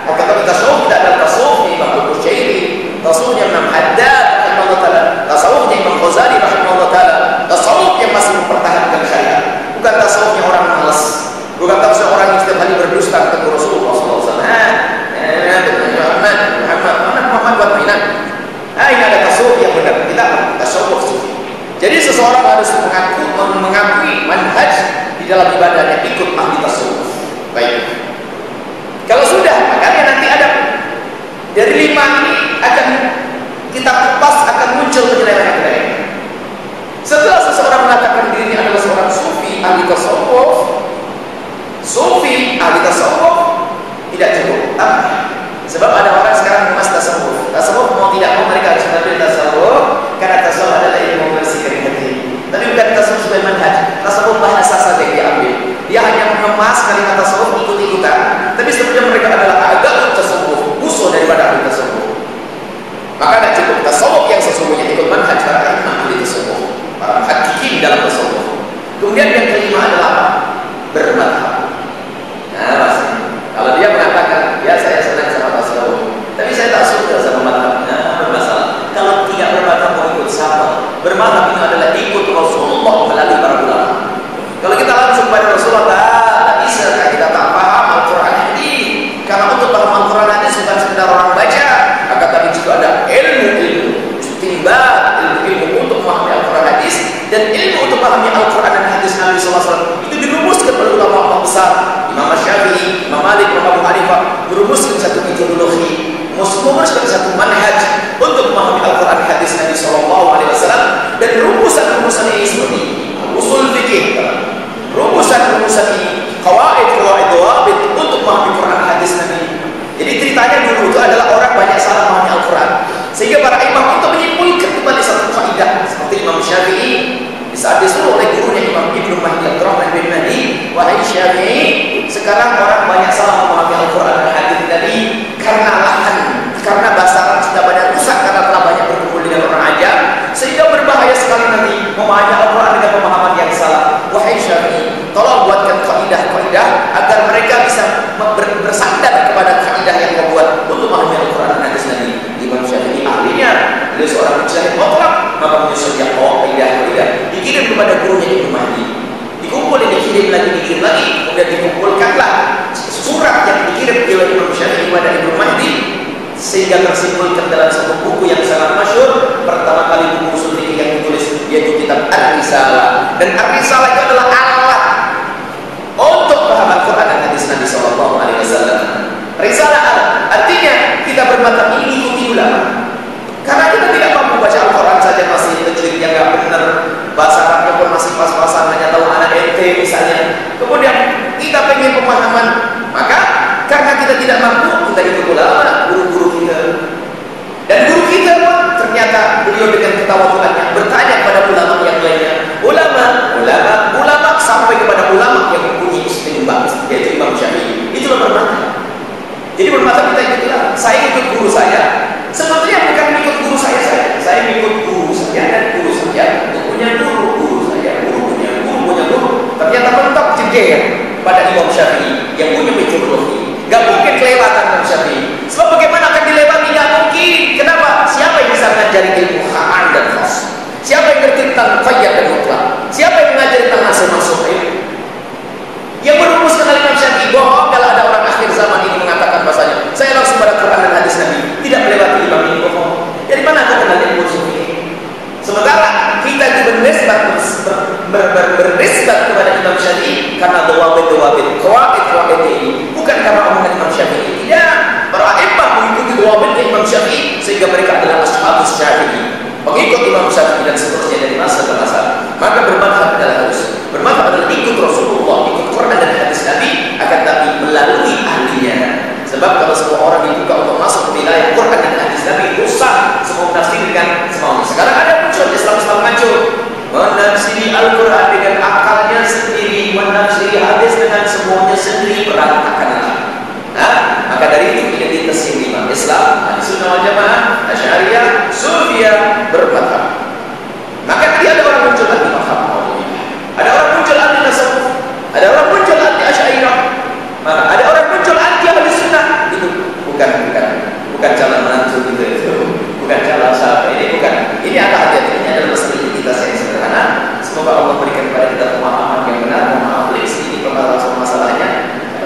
Akan tapi tasawuf tidak ada tasawufnya Imam Al-Qushairi, tasawufnya Imam Haddad rahimahullah ta'ala, tasawufnya Imam Ghazali rahimahullah ta'ala, tasawuf yang masih mempertahankan syariat, bukan tasawufnya orang malas, bukan tasawuf orang yang setiap hari berdusta kepada Rasulullah SAW. Muhammad buat mainan. Ini ada tasawuf yang benar, kita tasawuf sufi. Jadi seseorang harus mengakui manhaj di dalam ibadahnya, ikut ahli tasawuf. Baik. Kalau sudah, makanya nanti ada dari 5 ini akan kita kupas, akan muncul penyelewengan. Setelah seseorang mengatakan dirinya adalah seorang sufi, ahli tasawuf, sufi, ahli tasawuf, tidak cukup. Sebab ada orang sekarang mengemas tasawuf. Tasawuf mau tidak mau mereka harus mengambil tasawuf, karena tasawuf adalah ilmu membersihkan hati. Tapi bukan tasawuf sebagai manhaj. Tasawuf bahasa saja yang diambil. Dia hanya mengemas kalimat tasawuf ikut-ikutan. Tapi sebenarnya mereka adalah agak tasawuf, musuh daripada ahli tasawuf. Sehingga para imam untuk menyimpulkan kembali satu kaidah seperti Imam Syafi'i di saat disuruh oleh gurunya Imam Ibnu Mahdi Abdurrahman bin Mahdi, wahai Syafi'i, sekarang orang banyak salah memahami Al-Quran dan hadis tadi karena lahan, karena bahasa Arab sudah banyak rusak karena telah banyak berkumpul dengan orang ajam, sehingga berbahaya sekali nanti memahami Al-Quran dengan pemahaman yang salah. Wahai Syafi'i, tolong buatkan kaidah-kaidah agar mereka bisa bersandar kepada kaidah yang kau buat untuk memahami Al-Quran dan hadis tadi. Imam Syafi'i ahlinya, beliau seorang mujtahid mutlak, maka menyusun yang kaidah-kaidah dikirim kepada gurunya Ibnu Mahdi, dikumpulin, dikirim lagi, kemudian dikumpulkanlah surat yang dikirim oleh Imam Syafi'i kepada Ibnu Mahdi, sehingga tersimpulkan dalam satu buku yang sangat masyhur, pertama kali buku usul fikih yang ditulis, yaitu kitab Ar-Risalah. Dan Ar-Risalah itu adalah alat untuk paham Al-Quran dan hadis Nabi Sallallahu Alaihi Wasallam. Risalah artinya kita bermata mengikuti ulama, karena kita tidak mampu baca Al-Quran saja masih tajwidnya nggak benar, bahasa Arabnya pun masih pas-pasan, hanya tahu anak ente misalnya. Kemudian kita pengen pemahaman, maka karena kita tidak mampu, kita ikut ulama, guru-guru kita. Dan guru kita pun ternyata beliau dengan ketawaduannya bertanya kepada ulama yang lainnya, ulama sampai kepada ulama yang mempunyai istinbat, yaitu Imam Syafi'i. Itulah bermata. Jadi bermata kita ikutilah. Saya ikut guru saya. Sebetulnya bukan ikut guru saya ikut guru saya dan guru saya punya guru saya, guru punya guru. Ternyata mentok jejer pada Imam Syafi'i yang punya metodologi. Gak mungkin kelewatan Imam Syafi'i. Sebab bagaimana akan dilewati? Gak mungkin. Kenapa? Siapa yang bisa mengajari ilmu ha'an dan khas? Siapa yang ngerti tentang qayyad dan mutlak? Siapa yang mengajari tentang masuk ilmu? Yang berumus kenal Imam Syafi'i bohong kalau ada orang akhir zaman ini mengatakan bahasanya saya langsung pada Quran dan hadis Nabi, tidak melewati imam ini, bohong. Dari mana kau kenal ilmu fikih? Sementara kita bernisbat kepada Imam Syafi'i karena dawabit qawaid ini, bukan karena omongan Imam Syafi'i. Tidak, para imam mengikuti dawabit Imam Syafi'i sehingga mereka adalah ashabus Syafi'i, pengikut Imam Syafi'i dan seterusnya dari masa ke masa. Maka bermadhab adalah adalah ikut Rasulullah, ikut Quran dan hadis Nabi, akan tapi melalui ahlinya. Sebab kalau semua orang dibuka untuk masuk ke wilayah Quran dan hadis Nabi, rusak semua menafsirkan semaunya. Sekarang ada muncul Islam muncul menafsiri Al-Quran dengan akalnya sendiri, menafsiri hadis dengan semuanya sendiri, berantakanlah. Maka dari itu identitas imam Islam, Ahlussunnah wal Jamaah, Asy'ariyah, Sufiyah bermadhab. Maka nanti ada orang muncul anti mazhab, ada orang muncul anti tasawuf, ada orang muncul anti Asy'ariyah, maka ada orang muncul anti Ahlussunnah. Itu bukan jalan menantu gitu, bukan jalan sahabat, ini bukan. Ini ada hati-hati, ini adalah masalah identitas yang sederhana. Semoga Allah berikan kepada kita pemahaman yang benar, memahami sedikit masalahnya.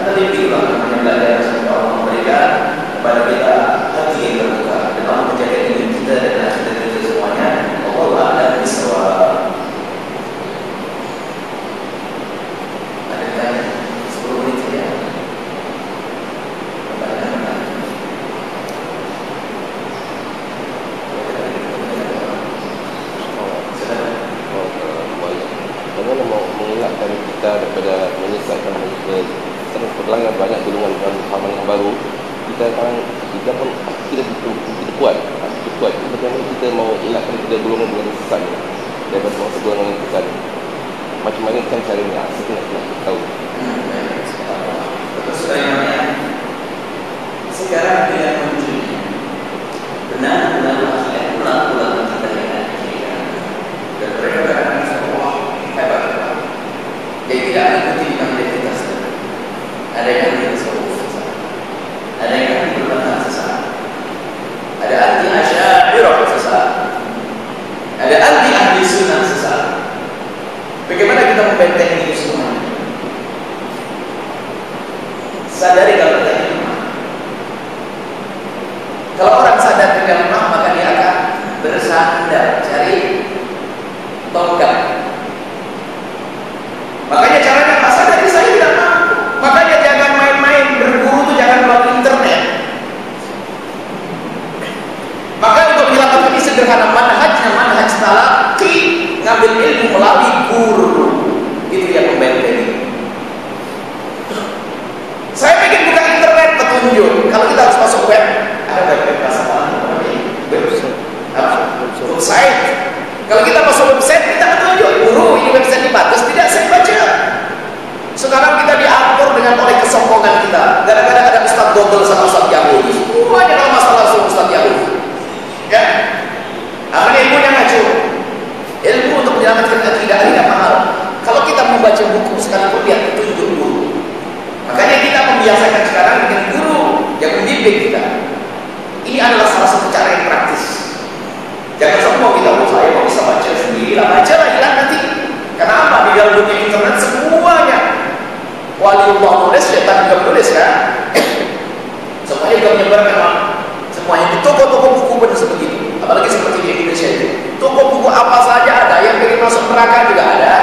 Tadi bilang namanya belajar, semoga Allah memberikan kepada kita hati yang terbuka dan Allah menjaga diri kita dan akhirat kita semuanya. Allah a'lam bishawab. Ada tanya 10 menit ya. Bagaimana mau mengingatkan kita daripada menyesatkan kita terus berlanggar banyak golongan dan pemahaman yang baru. Kita pun tidak kuat. Bagaimana kita mau ingatkan kita golongan dengan sesat daripada masa golongan yang sesat. Macam mana kan caranya? Kita nak tahu. Sekarang bila munculnya benar-benar ulang-ulang kita yang dan mereka berkata wah hebat. Jadi tidak mengikuti identitas. Ada yang tasawuf sesat, ada yang bermanhaj sesat, ada anti Asy'ariyah sesat, ada anti ahli sunnah sesat. Bagaimana kita membentengi itu semua? Sadari kalau kita ini lemah. Kalau orang sadar kita lemah, maka dia akan bersandar cari tongkat. Makanya caranya Pak sadari saya tidak mampu. Makanya jangan main-main, berguru itu jangan melalui internet. Maka untuk melakukan ini sederhana, manhaj talaqi, ngambil ilmu melalui guru. Itu yang membentengi. Saya pengen buka internet, petunjuk. Kalau kita harus masuk web, ada web bahasa Arab. Website. Kalau kita masuk website, kita tunjuk guru ini website dibatas, tidak saya baca. Sekarang kita diatur dengan oleh kesombongan kita. Kadang-kadang ada Ustaz Google sama Ustaz Yahoo. Semuanya kalau masalah Ustaz Yahoo. Ya, apa ilmu yang ngaju? Ilmu untuk menyelamatkan akidah tidak mahal. Kalau kita membaca buku sekalipun lihat petunjuk guru. Makanya kita membiasakan sekarang dengan guru yang membimbing kita. Ini adalah salah satu cara yang praktis. Jangan semua kita saya mau bisa baca sendiri lah, baca lah hilang nanti. Karena apa? Di dalam dunia internet semuanya waliullah nulis, syaitan juga menulis kan? Semuanya juga menyebarkan semuanya di toko-toko buku pun seperti itu. Apalagi seperti di Indonesia itu, toko buku apa saja ada, yang pengen masuk neraka juga ada,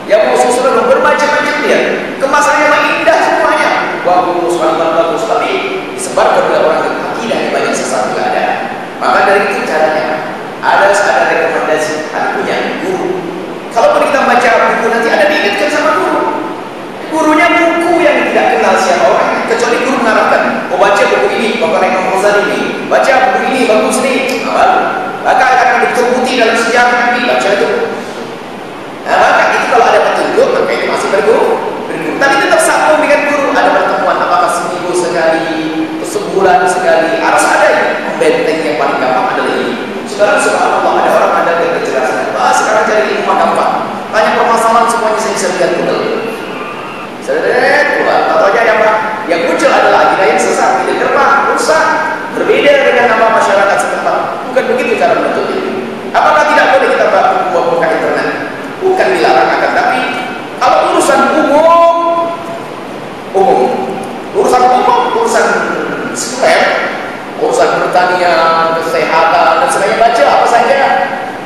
yang mau susulan bermacam-macam dia. Kemasannya mah indah semuanya, bagus, bagus, tapi disebarkan oleh orang yang akidah yang banyak sesat juga ada. Maka dari itu caranya ada rekomendasi, ada punya guru. Kalau kita baca buku nanti ada diingatkan sama guru. Gurunya buku yang tidak kenal siapa orang, kecuali guru mengarahkan. Oh baca buku ini, Bapak Imam Ghazali ini. Baca buku ini, bagus nih. Maka akan diterbukti dalam sejarah nanti. Baca itu. Nah, maka itu kalau ada petunjuk, maka itu masih berguru. Tapi tetap sambung dengan guru. Ada pertemuan apakah seminggu sekali, sebulan sekali. Harus ada ini. Benteng yang paling gampang adalah ini. Sekarang subhanallah ada orang ada kejelasan. Sekarang cari ilmu gampang. Tanya permasalahan semuanya saya bisa lihat betul. Seret keluar. Atau aja yang muncul adalah akidah yang sesat, tidak terbang, rusak, berbeda dengan nama masyarakat setempat. Bukan begitu cara menuntut ilmu. Apakah tidak boleh kita buka internet? Bukan dilarang, akan tapi kalau urusan urusan sekuler, urusan pertanian, kesehatan dan sebagainya, baca apa saja.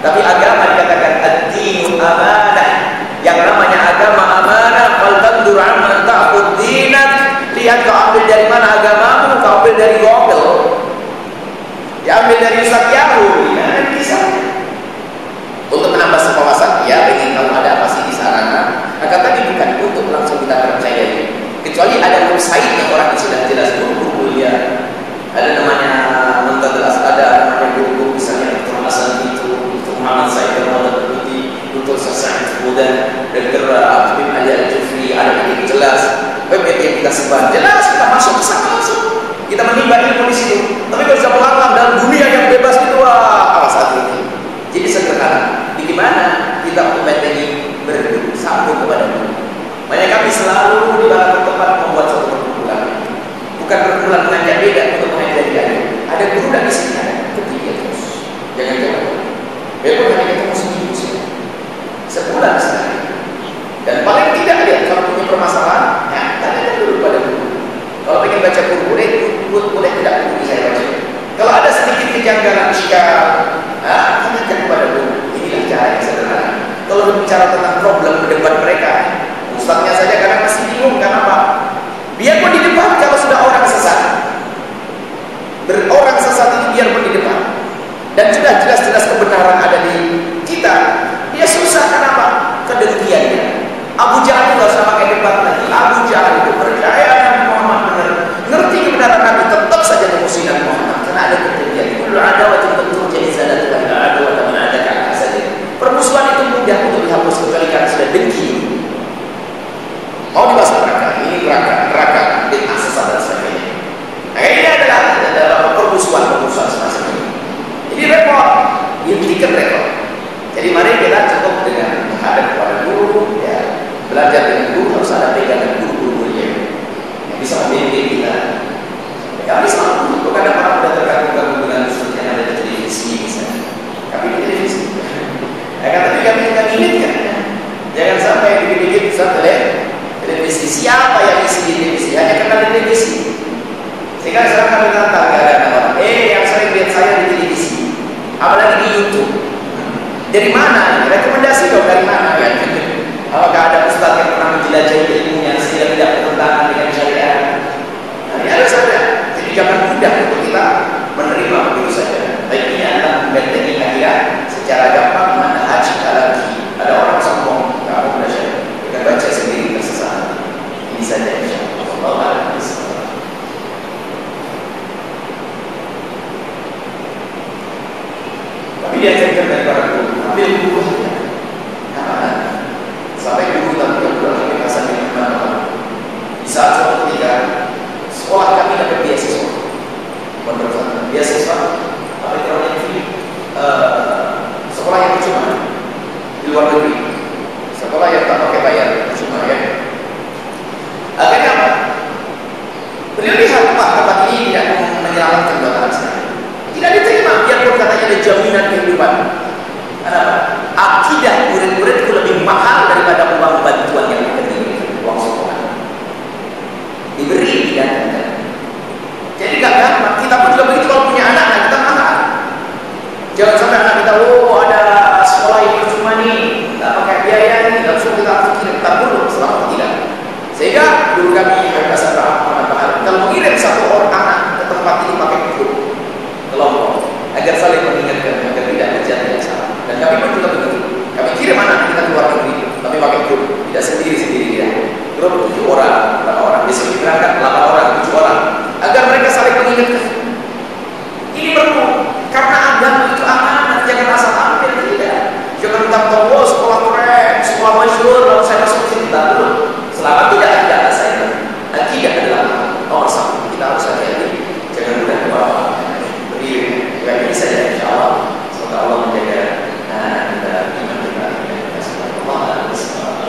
Tapi agama dikatakan ad-dinu amanah. Yang namanya agama amanah, fal tandur amman ta'khud dinak. Lihat kau ambil dari mana agamamu, kau ambil dari Google, diambil dari Ustaz Yahoo, ya bisa. Untuk menambah wawasan, ya ingin tahu ada apa sih di sana. Akan tapi bukan untuk langsung kita percaya. Kecuali ada website yang orang sudah jelas guru ya. Ada namanya Muntadras, ada namanya guru misalnya Dr. Hasan itu, Dr. Muhammad Said Ramadan Putih, Dr. Sa'id Budan, Dr. Abdul Ali Al-Jufri, ada yang jelas. Web yang kita sebar jelas, kita masuk ke sana langsung. Kita menimba ilmu di situ. Tapi kalau bisa melanglang dalam dunia yang bebas itu, awas hati. Jadi sederhana. Di mana kita membentengi bersambung kepada guru. Makanya kami selalu di dalam tempat membuat satu perkumpulan. Bukan perkumpulan mengajar beda untuk mengajari dia. Ada guru dan isinya, ketiga terus. Jangan-jangan. Memang hanya ketemu seminggu saja. Sebulan sekali. Dan paling tidak lihat kalau punya permasalahan, ya tanyakan dulu pada guru. Kalau ingin baca buku boleh tidak buku saya baca. Kalau ada sedikit kejanggalan tanyakan kepada guru. Inilah cara yang sederhana. Kalau berbicara tentang problem berdebat mereka, ustaznya saja kadang masih bingung. Kenapa? Biarpun di depan kalau sudah orang sesat, orang sesat itu biarpun di depan dan sudah jelas-jelas kebenaran ada di kita, dia susah. Kenapa? Kedengkiannya. Abu Jahal itu harus pakai debat lagi. Abu Jahal itu percaya Nabi Muhammad benar, ngerti kebenaran Nabi, tetap saja memusuhi Nabi Muhammad karena ada kedengkian. Kullu adawatin tentu jadi zalat dan adawat man adaka saja. Permusuhan itu mudah untuk dihapus kecuali karena sudah dengki. Mau dibahas neraka, ini neraka, bid'ah sesat dan sebagainya. Nah, ini adalah permusuhan semacam ini. Jadi repot, dihentikan repot. Jadi mari kita cukup dengan menghadap kepada guru, ya. Belajar dengan guru harus ada pegangan guru-gurunya yang bisa membimbing kita. Kami selalu bukan ada orang sudah tergabung dengan ustaz yang ada di televisi misalnya. Kami di televisi. Tapi kami juga ingatkan, jangan sampai dikit-dikit ustaz televisi. Siapa yang isi di televisi? Hanya kenal di televisi. Sehingga sekarang kami tantang orang, yang sering lihat saya di televisi, apalagi di YouTube. Dari mana? Rekomendasi dong dari mana ya? Apakah ada ustaz yang pernah menjelajahi ilmunya sehingga tidak bertentangan dengan syariat? Nah, ini ada saja. Jadi jangan mudah untuk kita menerima begitu saja. Baik, ini adalah membentengi akhirat secara gampang. Mana haji lagi? Ada orang sombong, kamu sudah syariat. Kita baca sendiri tersesat. Ini saja insyaallah. Allah. diajarkan dari para guru, ambil guru saja. Nah, sampai guru kita punya kebiasaan yang mana? Di saat suatu ketika sekolah kami dapat beasiswa, beasiswa apa itu namanya? Sekolah yang percuma di luar negeri, sekolah yang tak pakai bayar, percuma ya. Akhirnya apa? Beliau lihat Pak tempat ini tidak menyelamatkan buat anak saya. Tidak diterima, biarpun katanya ada jaminan kehidupan. Kenapa? Akidah murid-muridku lebih mahal daripada uang bantuan yang diberi, uang sekolah. Diberi tidak ada. Jadi gak gampang. Kita pun juga begitu kalau punya anak, nah kita mahal. Jangan sampai anak kita, oh ada sekolah yang percuma nih, tak pakai biaya nih, langsung kita kirim tak dulu, selama tidak. Sehingga dulu kami Hasan Bahar kalau mengirim satu orang anak ke tempat ini pakai grup kelompok agar saling mengingatkan agar tidak terjadi yang salah. Dan kami pun juga begitu. Kami kirim anak kita ke luar negeri, tapi pakai grup, tidak sendiri-sendiri dia. Grup 7 orang, 8 orang, besok berangkat 8 orang, 7 orang, agar mereka saling mengingatkan. Ini perlu, karena agama itu amanah, jangan asal ambil tidak. Jangan tahu oh sekolah keren, sekolah masyhur, lalu saya masuk ke sini tak dulu. Selama tidak saya akidah adalah nomor 1. Kita harus hati-hati, jangan mudah terbawa. Berdiri, kayak ini saja insya Allah. Semoga Allah menjaga anak kita, iman kita, dan semoga Allah bersama.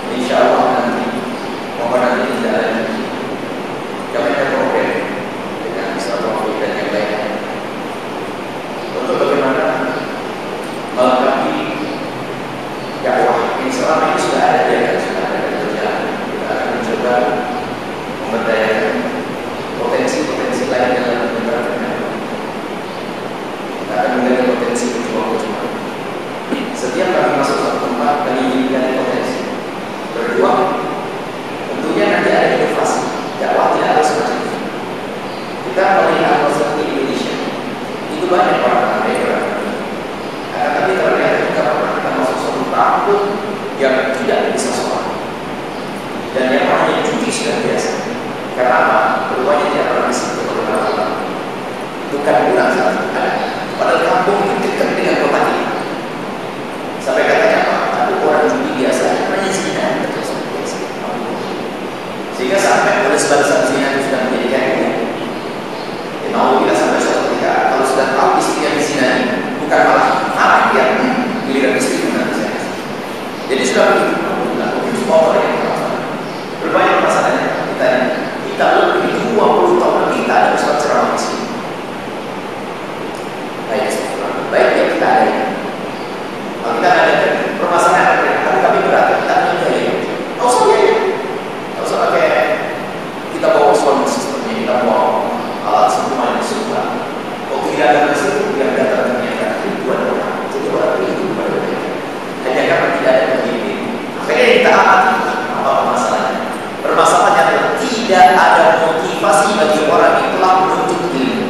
Insya Allah nanti, mohon nanti tidak ada lagi. Kami akan program dengan strategi dan yang lainnya untuk bagaimana melengkapi dakwah yang selama ini sudah ada dan sudah ada dan berjalan. Kita akan mencoba memberdayakan potensi-potensi lain dalam penyebaran. Kita akan menggali potensi perjuangan. Setiap kami masuk satu tempat, kami menggali potensi. Berjuang, tentunya nanti ada inovasi. Dakwah tidak harus semacam itu. Kita melihat masalah di Indonesia itu banyak orang Amerika. Tapi ternyata kita pernah kita masuk suatu kampung yang tidak bisa sholat dan yang orangnya cuci sudah biasa. Karena apa? Berubahnya tidak pernah bisa beberapa tahun. Bukan bulan saat ada. Padahal kampung itu dekat dengan kota ini. Sampai katanya apa? Tapi orang cuci biasa hanya zina. Sehingga sampai oleh sebab zina itu sudah menjadi kayak mau bila sampai suatu ketika kalau sudah tahu istri yang dizinai bukan malah marah dia giliran istri menangis. Jadi sudah begitu motor yang berbanyak masalahnya kita lebih 20 tahun lebih kita ada suatu ceramah di sini. Baik yang kita ada ini. Kalau kita ada permasalahan tapi kami berat kita menyukai. Tahu saja ya. Tahu saja kayak kita bawa sound systemnya, kita bawa alat semua yang suka. Kalau tidak ada mesin, yang datang ternyata ribuan orang. Jadi orang itu berbeda. Hanya karena tidak ada begini. Akhirnya kita amati apa permasalahannya. Permasalahannya adalah tidak ada motivasi bagi orang yang telah menuntut ilmu.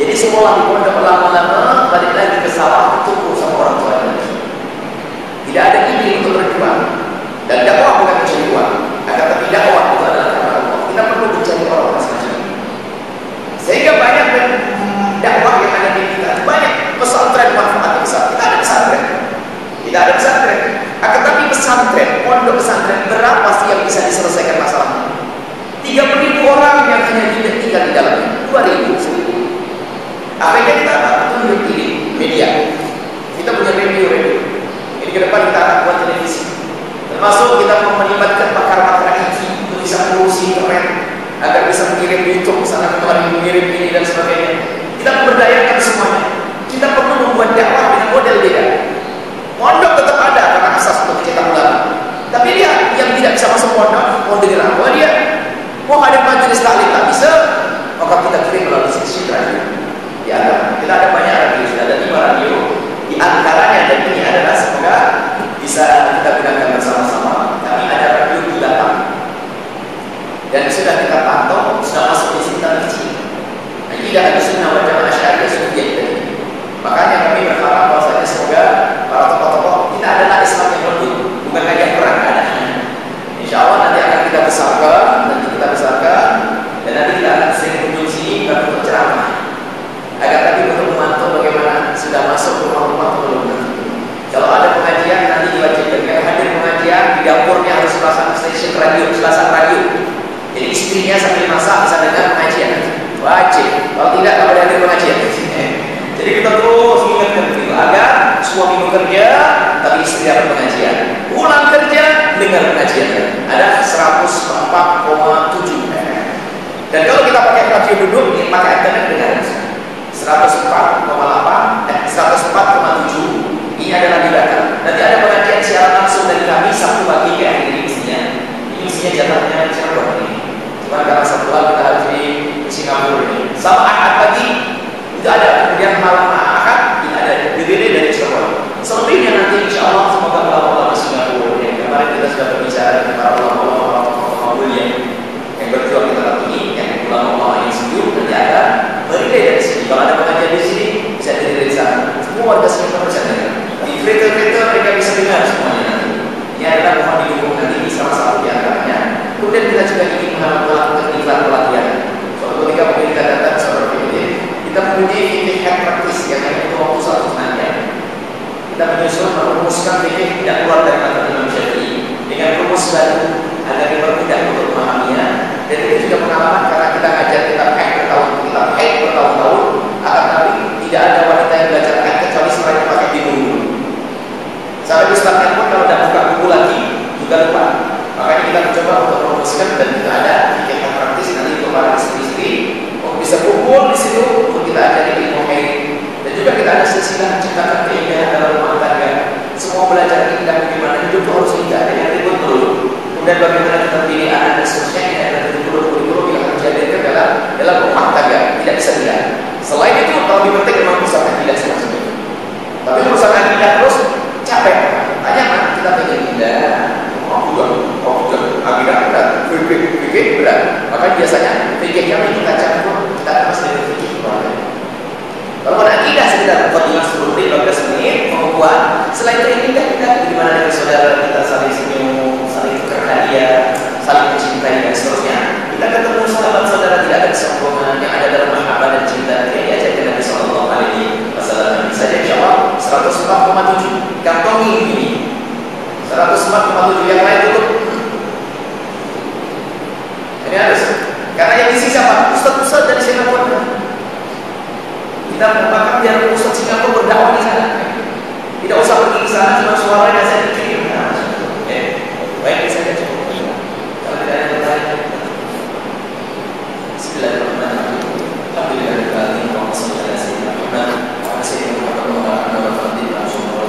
Jadi sekolah di pondok lama-lama balik lagi ke sawah bertumbuh sama orang tua lagi. Tidak ada ide untuk berjuang. Dan dakwah bukan mencari uang. Akan tapi dakwah itu adalah karena Allah. Kita perlu mencari orang-orang semacam ini. Sehingga banyak dakwah yang ada di kita, banyak pesantren manfaat besar. Kita ada pesantren, tidak ada pesantren. Akan tapi pesantren, pondok pesantren berapa sih yang bisa diselesaikan masalahnya? 30.000 orang yang hanya tinggal di dalamnya, 2.000, 1.000. Akhirnya kita tunjuk ini media. Kita punya radio. Ini ke depan kita akan buat televisi. Termasuk kita mau melibatkan pakar-pakar IT untuk bisa mengurusi internet agar bisa mengirim YouTube sana kemari, mengirim ini dan sebagainya. Kita memberdayakan semuanya. Kita perlu membuat dakwah dengan model beda. Pondok tetap ada karena asas untuk cetak ulama. Tapi dia yang tidak bisa masuk pondok, mau dengar apa dia? Mau ada majelis taklim tak bisa, maka kita kirim melalui sisi radio. Di antara kita ada banyak radio, sudah ada 5 radio. Di antaranya dan ini adalah semoga bisa kita gunakan bersama-sama. Kami ada radio di Batam. Dan sudah kita pantau, sudah masuk di sini kecil. Nah, tidak ada sunnah wal jamaah syariah sudah jadi. Makanya kami berharap 104,7. Ini adalah di belakang. Nanti ada pengajian secara langsung dari kami Sabtu pagi ya, ini mestinya. Ini mestinya jatahnya Cirebon ini. Cuma karena satu hari kita harus di Singapura ini. Sama Ahad pagi itu ada, kemudian malam Ahad ini ada DDD dari Cirebon. Selebihnya nanti insya Allah semoga ulama-ulama Singapura yang kemarin kita sudah berbicara dengan para ulama-ulama yang berjuang di tempat ini, yang ulama-ulama yang sejuk, nanti ada relay dari sini. Kalau ada pengajian di sini bisa diri dari sana. Semua warga Singapura bisa dengar. Di kereta-kereta mereka bisa dengar semuanya nanti. Ini adalah mohon didukung nanti ini salah satu di antaranya. Kemudian kita juga ingin melakukan iklan pelatihan. Suatu ketika mungkin kita datang seperti ini, kita mempunyai fikih practice yang hanya itu waktu satu setengah. Kita menyusun merumuskan fikih tidak keluar dari kata Imam Syafi'i dengan rumus baru agar dipermudah untuk memahaminya. Dan itu juga pengalaman karena kita ngajar kitab haid bertahun-tahun, akan tapi tidak ada wanita yang belajar haid kecuali selain pakai bingung. Sampai Ustaznya pun kalau tidak buka buku lagi juga lupa. Makanya kita mencoba untuk merumuskan dan kita ada fikih praktis nanti untuk para istri-istri bisa kumpul di situ untuk kita ajari ilmu haid. Dan juga kita ada silsilah menciptakan keindahan dalam rumah tangga. Semua belajar indah bagaimana hidup itu harus indah dengan ribut dulu. Kemudian bagaimana kita pilih anak dan seterusnya ini ada kurikulum yang harus dihadirkan dalam rumah tangga, tidak bisa tidak. Selain itu kalau lebih penting memang urusan akidah semacamnya. Tapi urusan akidah terus capek. Tanya kan kita pengen indah, juga akidah berat, fikih berat. Maka biasanya fikihnya kita campur, kita kemas dari fikih keluarga. Kalau ada akidah sekitar 14 menit, 15 menit membuat. Selain itu kita bagaimana dengan saudara kita saling senyum, saling tukar hadiah, saling mencintai dan seterusnya. Kita ketemu sahabat saudara tidak ada kesombongan yang ada dalam mahabbah dan cinta. Ini diajarkan Nabi Sallallahu Alaihi Wasallam. Saja insyaallah 104,7. Kantongi ini 104,7 yang lain tutup. Ini harus. Karena yang isi siapa? Ustaz-ustaz dari Singapura. Kita bahkan biar Ustaz Singapura berdakwah di sana. Tidak usah pergi ke sana, cuma suaranya saya kirim. Baik, saya cukup. Kalau tidak ada yang lain, Bismillahirrahmanirrahim. Alhamdulillahirrahmanirrahim. Wa sallallahu alaihi wasallam. Wa sayyidina Muhammad wa ala alihi wa sahbihi ajma'in.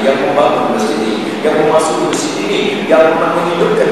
yang membangun masjid ini, yang memasuki masjid ini, yang menghidupkan